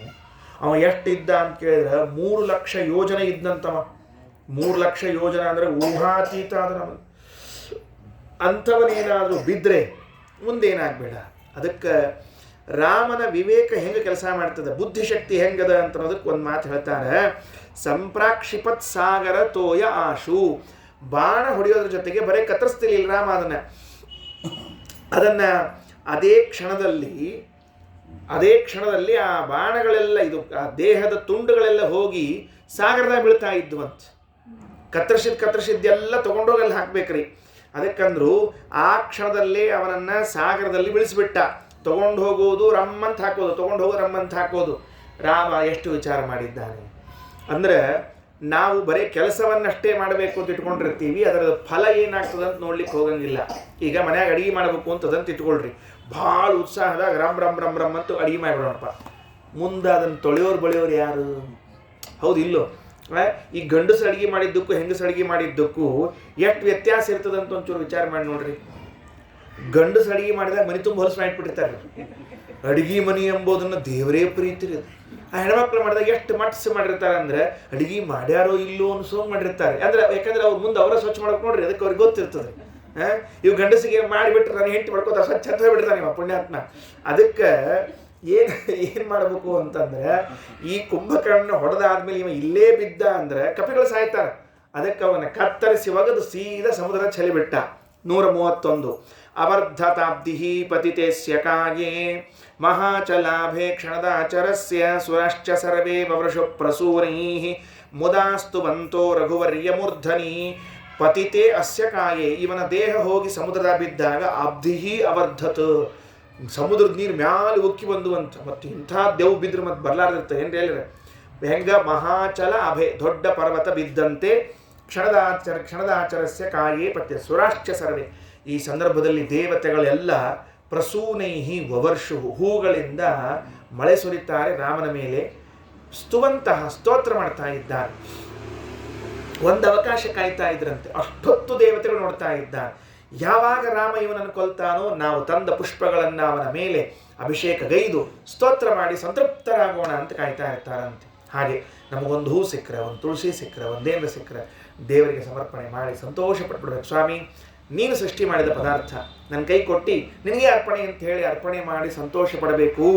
ಅವ ಎಷ್ಟಿದ್ದ ಅಂತ ಕೇಳಿದ್ರೆ 3 ಲಕ್ಷ ಯೋಜನೆ ಇದ್ದಂತವ. 3 ಲಕ್ಷ ಯೋಜನೆ ಅಂದರೆ ಊಹಾತೀತ ಆದ ನಮಗೆ. ಅಂಥವನೇನಾದರೂ ಬಿದ್ದರೆ ಮುಂದೇನಾಗಬೇಡ. ಅದಕ್ಕೆ ರಾಮನ ವಿವೇಕ ಹೆಂಗೆ ಕೆಲಸ ಮಾಡ್ತದೆ, ಬುದ್ಧಿಶಕ್ತಿ ಹೆಂಗದ ಅಂತ ಅನ್ನೋದಕ್ಕೆ ಒಂದು ಮಾತು ಹೇಳ್ತಾರೆ. ಸಂಪ್ರಾಕ್ಷಿಪತ್ ಸಾಗರ ತೋಯ ಆಶು. ಬಾಣ ಹೊಡೆಯೋದ್ರ ಜೊತೆಗೆ ಬರೀ ಕತ್ತರಿಸ್ತಿರ್ಲಿಲ್ಲ ರಾಮ ಅದನ್ನು ಅದೇ ಕ್ಷಣದಲ್ಲಿ ಆ ಬಾಣಗಳೆಲ್ಲ ಇದು ಆ ದೇಹದ ತುಂಡುಗಳೆಲ್ಲ ಹೋಗಿ ಸಾಗರದಾಗ ಬೀಳ್ತಾ ಇದ್ವಂತ. ಕತ್ತರಿಸಿದ್ದೆಲ್ಲ ತೊಗೊಂಡೋಗಿ ಅಲ್ಲಿ ಹಾಕ್ಬೇಕ್ರಿ. ಅದಕ್ಕಂದ್ರು ಆ ಕ್ಷಣದಲ್ಲೇ ಅವನನ್ನು ಸಾಗರದಲ್ಲಿ ಬೀಳಿಸ್ಬಿಟ್ಟ. ತೊಗೊಂಡು ಹೋಗೋದು ರಮ್ಮಂತ ಹಾಕೋದು, ತೊಗೊಂಡು ಹೋಗೋದು ರಮ್ಮಂತ ಹಾಕೋದು. ರಾಮ ಎಷ್ಟು ವಿಚಾರ ಮಾಡಿದ್ದಾನೆ ಅಂದರೆ, ನಾವು ಬರೀ ಕೆಲಸವನ್ನಷ್ಟೇ ಮಾಡಬೇಕು ಅಂತ ಇಟ್ಕೊಂಡಿರ್ತೀವಿ, ಅದರ ಫಲ ಏನಾಗ್ತದೆ ಅಂತ ನೋಡ್ಲಿಕ್ಕೆ ಹೋಗಂಗಿಲ್ಲ. ಈಗ ಮನ್ಯಾಗ ಅಡುಗೆ ಮಾಡಬೇಕು ಅಂತದಂತ ಇಟ್ಕೊಳ್ರಿ, ಭಾಳ ಉತ್ಸಾಹದಾಗ ರಮ್ ಅಂತ ಅಡುಗೆ ಮಾಡಿಬಿಡೋಣಪ್ಪ. ಮುಂದೆ ಅದನ್ನು ತೊಳೆಯೋರು ಯಾರು? ಹೌದು ಇಲ್ಲೋ? ಈ ಗಂಡಸು ಅಡುಗೆ ಮಾಡಿದ್ದಕ್ಕೂ ಹೆಂಗಸು ಅಡುಗೆ ಮಾಡಿದ್ದಕ್ಕೂ ಎಷ್ಟು ವ್ಯತ್ಯಾಸ ಇರ್ತದಂತ ಒಂಚೂರು ವಿಚಾರ ಮಾಡಿ ನೋಡ್ರಿ. ಗಂಡಸು ಅಡುಗೆ ಮಾಡಿದಾಗ ಮನೆ ತುಂಬ ಹೊಲಸು ಮಾಡಿಬಿಟ್ಟಿರ್ತಾರೆ. ಅಡುಗೆ ಮನೆ ಎಂಬುದನ್ನು ದೇವರೇ ಪ್ರೀತಿರಿ. ಆ ಹೆಣ್ಮಕ್ಳು ಮಾಡಿದಾಗ ಎಷ್ಟು ಮಟ್ಸ್ ಮಾಡಿರ್ತಾರೆ ಅಂದರೆ ಅಡುಗೆ ಮಾಡ್ಯಾರೋ ಇಲ್ಲೋ ಅನ್ಸೋಂಗೆ ಮಾಡಿರ್ತಾರೆ. ಅಂದರೆ ಯಾಕಂದ್ರೆ ಅವ್ರು ಮುಂದೆ ಅವರ ಸ್ವಚ್ಛ ಮಾಡೋಕೆ ನೋಡ್ರಿ, ಅದಕ್ಕೆ ಅವ್ರಿಗೆ ಗೊತ್ತಿರ್ತದೆ. ಇವು ಗಂಡಸಿಗೆ ಮಾಡಿಬಿಟ್ರೆ ನಾನು ಹೆಂಡತಿ ಮಾಡ್ಕೋತ ಸ್ವಚ್ಛ ಅಂತ ಹೋಗ್ಬಿಡ್ತಾನೆ ಇವ ಪುಣ್ಯಾತ್ಮ. ಅದಕ್ಕೆ ಏನು ಮಾಡಬೇಕು ಅಂತಂದರೆ, ಈ ಕುಂಭಕರ್ಣ ಹೊಡೆದಾದ್ಮೇಲೆ ಇವ ಇಲ್ಲೇ ಬಿದ್ದ ಅಂದರೆ ಕಪಿಗಳು ಸಾಯ್ತಾರೆ. ಅದಕ್ಕೆ ಅವನ ಕತ್ತರಿಸಿ ಒಗೆದು ಸೀದಾ ಸಮುದ್ರ ಚಲಿಬಿಟ್ಟ. 131 ಅವರ್ಧತಾಬ್ಧಿ ಪತಿತೇಸ್ಯ ಕಾಯೇ ಮಹಾಚಲಾಭೆ ಕ್ಷಣದಾಚರಸ್ಯ ಸುರಶ್ಚ ಸರ್ವೇ ವವೃಷು ಪ್ರಸೂರೈಃ ಮುದಾಸ್ತು ಬಂತೋ ರಘುವರ್ಯ ಮೂರ್ಧನಿ. ಪತಿತೆ ಅಸ್ಯ ಕಾಯೇ, ಇವನ ದೇಹ ಹೋಗಿ ಸಮುದ್ರದ ಬಿದ್ದಾಗ ಅಬ್ಧಿಹಿ ಅವರ್ಧತ್, ಸಮುದ್ರದ ನೀರು ಮ್ಯಾಲೆ ಉಕ್ಕಿ ಬಂದುವಂತ. ಮತ್ತು ಇಂಥ ದೇವ್ ಬಿದ್ರೆ ಮತ್ತೆ ಬರ್ಲಾರ್ದಿರ್ತ ಏನು ಹೇಳಿದ್ರೆ ಹೆಂಗ ಮಹಾಚಲ ಅಭೆ, ದೊಡ್ಡ ಪರ್ವತ ಬಿದ್ದಂತೆ. ಕ್ಷಣದಾಚರಸ್ಯ ಕಾಯೇ ಪತ್ಯ ಸುರಾಶ್ಚ ಸರ್ವೇ. ಈ ಸಂದರ್ಭದಲ್ಲಿ ದೇವತೆಗಳೆಲ್ಲ ಪ್ರಸೂನೈಹಿ ವವರ್ಷು, ಹೂಗಳಿಂದ ಮಳೆ ಸುರಿತಾರೆ ರಾಮನ ಮೇಲೆ. ಸ್ತುವಂತಹ, ಸ್ತೋತ್ರ ಮಾಡ್ತಾ ಇದ್ದಾರೆ. ಒಂದು ಅವಕಾಶ ಕಾಯ್ತಾ ಇದ್ರಂತೆ. ಅಷ್ಟೊತ್ತು ದೇವತೆಗಳು ನೋಡ್ತಾ ಇದ್ದಾರೆ. ಯಾವಾಗ ರಾಮ ಇವನನ್ನು ಕೊಲ್ತಾನೋ ನಾವು ತಂದ ಪುಷ್ಪಗಳನ್ನು ಅವನ ಮೇಲೆ ಅಭಿಷೇಕಗೈದು ಸ್ತೋತ್ರ ಮಾಡಿ ಸಂತೃಪ್ತರಾಗೋಣ ಅಂತ ಕಾಯ್ತಾ ಇರ್ತಾರಂತೆ. ಹಾಗೆ ನಮಗೊಂದು ಹೂ ಸಿಕ್ಕರೆ, ಒಂದು ತುಳಸಿ ಸಿಕ್ಕರೆ, ಒಂದೇನು ಸಿಕ್ಕರೆ ದೇವರಿಗೆ ಸಮರ್ಪಣೆ ಮಾಡಿ ಸಂತೋಷ ಪಟ್ಬಿಡ್ಬೇಕು. ಸ್ವಾಮಿ, ನೀನು ಸೃಷ್ಟಿ ಮಾಡಿದ ಪದಾರ್ಥ ನನ್ನ ಕೈ ಕೊಟ್ಟು ನಿನಗೆ ಅರ್ಪಣೆ ಅಂತ ಹೇಳಿ ಅರ್ಪಣೆ ಮಾಡಿ ಸಂತೋಷ ಪಡಬೇಕು.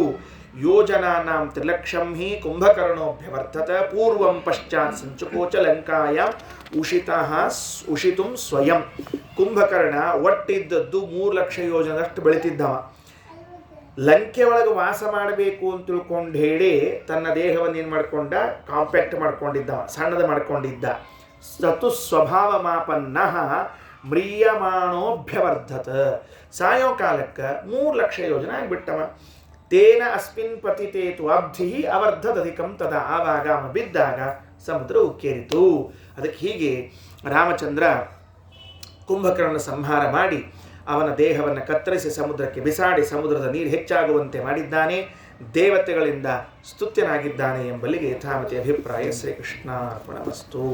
ಯೋಜನಾನಾಂ ತ್ರಿಲಕ್ಷಂ ಹಿ ಕುಂಭಕರ್ಣೋಭ್ಯವರ್ತತ ಪೂರ್ವಂ ಪಶ್ಚಾತ್ ಸಂಚುಕೋಚ ಲಂಕಾಯಾಂ ಉಷಿತುಂ ಸ್ವಯಂ. ಕುಂಭಕರ್ಣ ಒಟ್ಟಿದ್ದದ್ದು 3 ಲಕ್ಷ ಯೋಜನದಷ್ಟು ಬೆಳೀತಿದ್ದವ. ಲಂಕೆ ಒಳಗೆ ವಾಸ ಮಾಡಬೇಕು ಅಂತ ತಿಳ್ಕೊಂಡು ಹೇಳಿ ತನ್ನ ದೇಹವನ್ನು ಏನು ಮಾಡ್ಕೊಂಡ, ಕಾಂಪ್ಯಾಕ್ಟ್ ಮಾಡ್ಕೊಂಡಿದ್ದವ, ಸಣ್ಣದು ಮಾಡ್ಕೊಂಡಿದ್ದ. ಸತು ಸ್ವಭಾವ ಮಾಪನ್ನ ಮ್ರಿಯಮಾಣೋಭ್ಯವರ್ಧತ. ಸಾಯೋ ಕಾಲಕ್ಕೆ 3 ಲಕ್ಷ ಯೋಜನೆ ಆಗಿಬಿಟ್ಟವ. ತೇನ ಅಸ್ಮಿನ್ ಪತಿತೇತು ಅಬ್ಧಿ ಅವರ್ಧದಧಿಕಂ ತದಾ. ಆವಾಗ ಅವನು ಬಿದ್ದಾಗ ಸಮುದ್ರ ಉಕ್ಕೇರಿತು. ಅದಕ್ಕೆ ಹೀಗೆ ರಾಮಚಂದ್ರ ಕುಂಭಕರ್ಣನ ಸಂಹಾರ ಮಾಡಿ ಅವನ ದೇಹವನ್ನು ಕತ್ತರಿಸಿ ಸಮುದ್ರಕ್ಕೆ ಬಿಸಾಡಿ ಸಮುದ್ರದ ನೀರು ಹೆಚ್ಚಾಗುವಂತೆ ಮಾಡಿದ್ದಾನೆ. ದೇವತೆಗಳಿಂದ ಸ್ತುತ್ಯನಾಗಿದ್ದಾನೆ ಎಂಬಲ್ಲಿಗೆ ಯಥಾಮತಿ ಅಭಿಪ್ರಾಯ. ಶ್ರೀಕೃಷ್ಣಾರ್ಪಣಮಸ್ತು.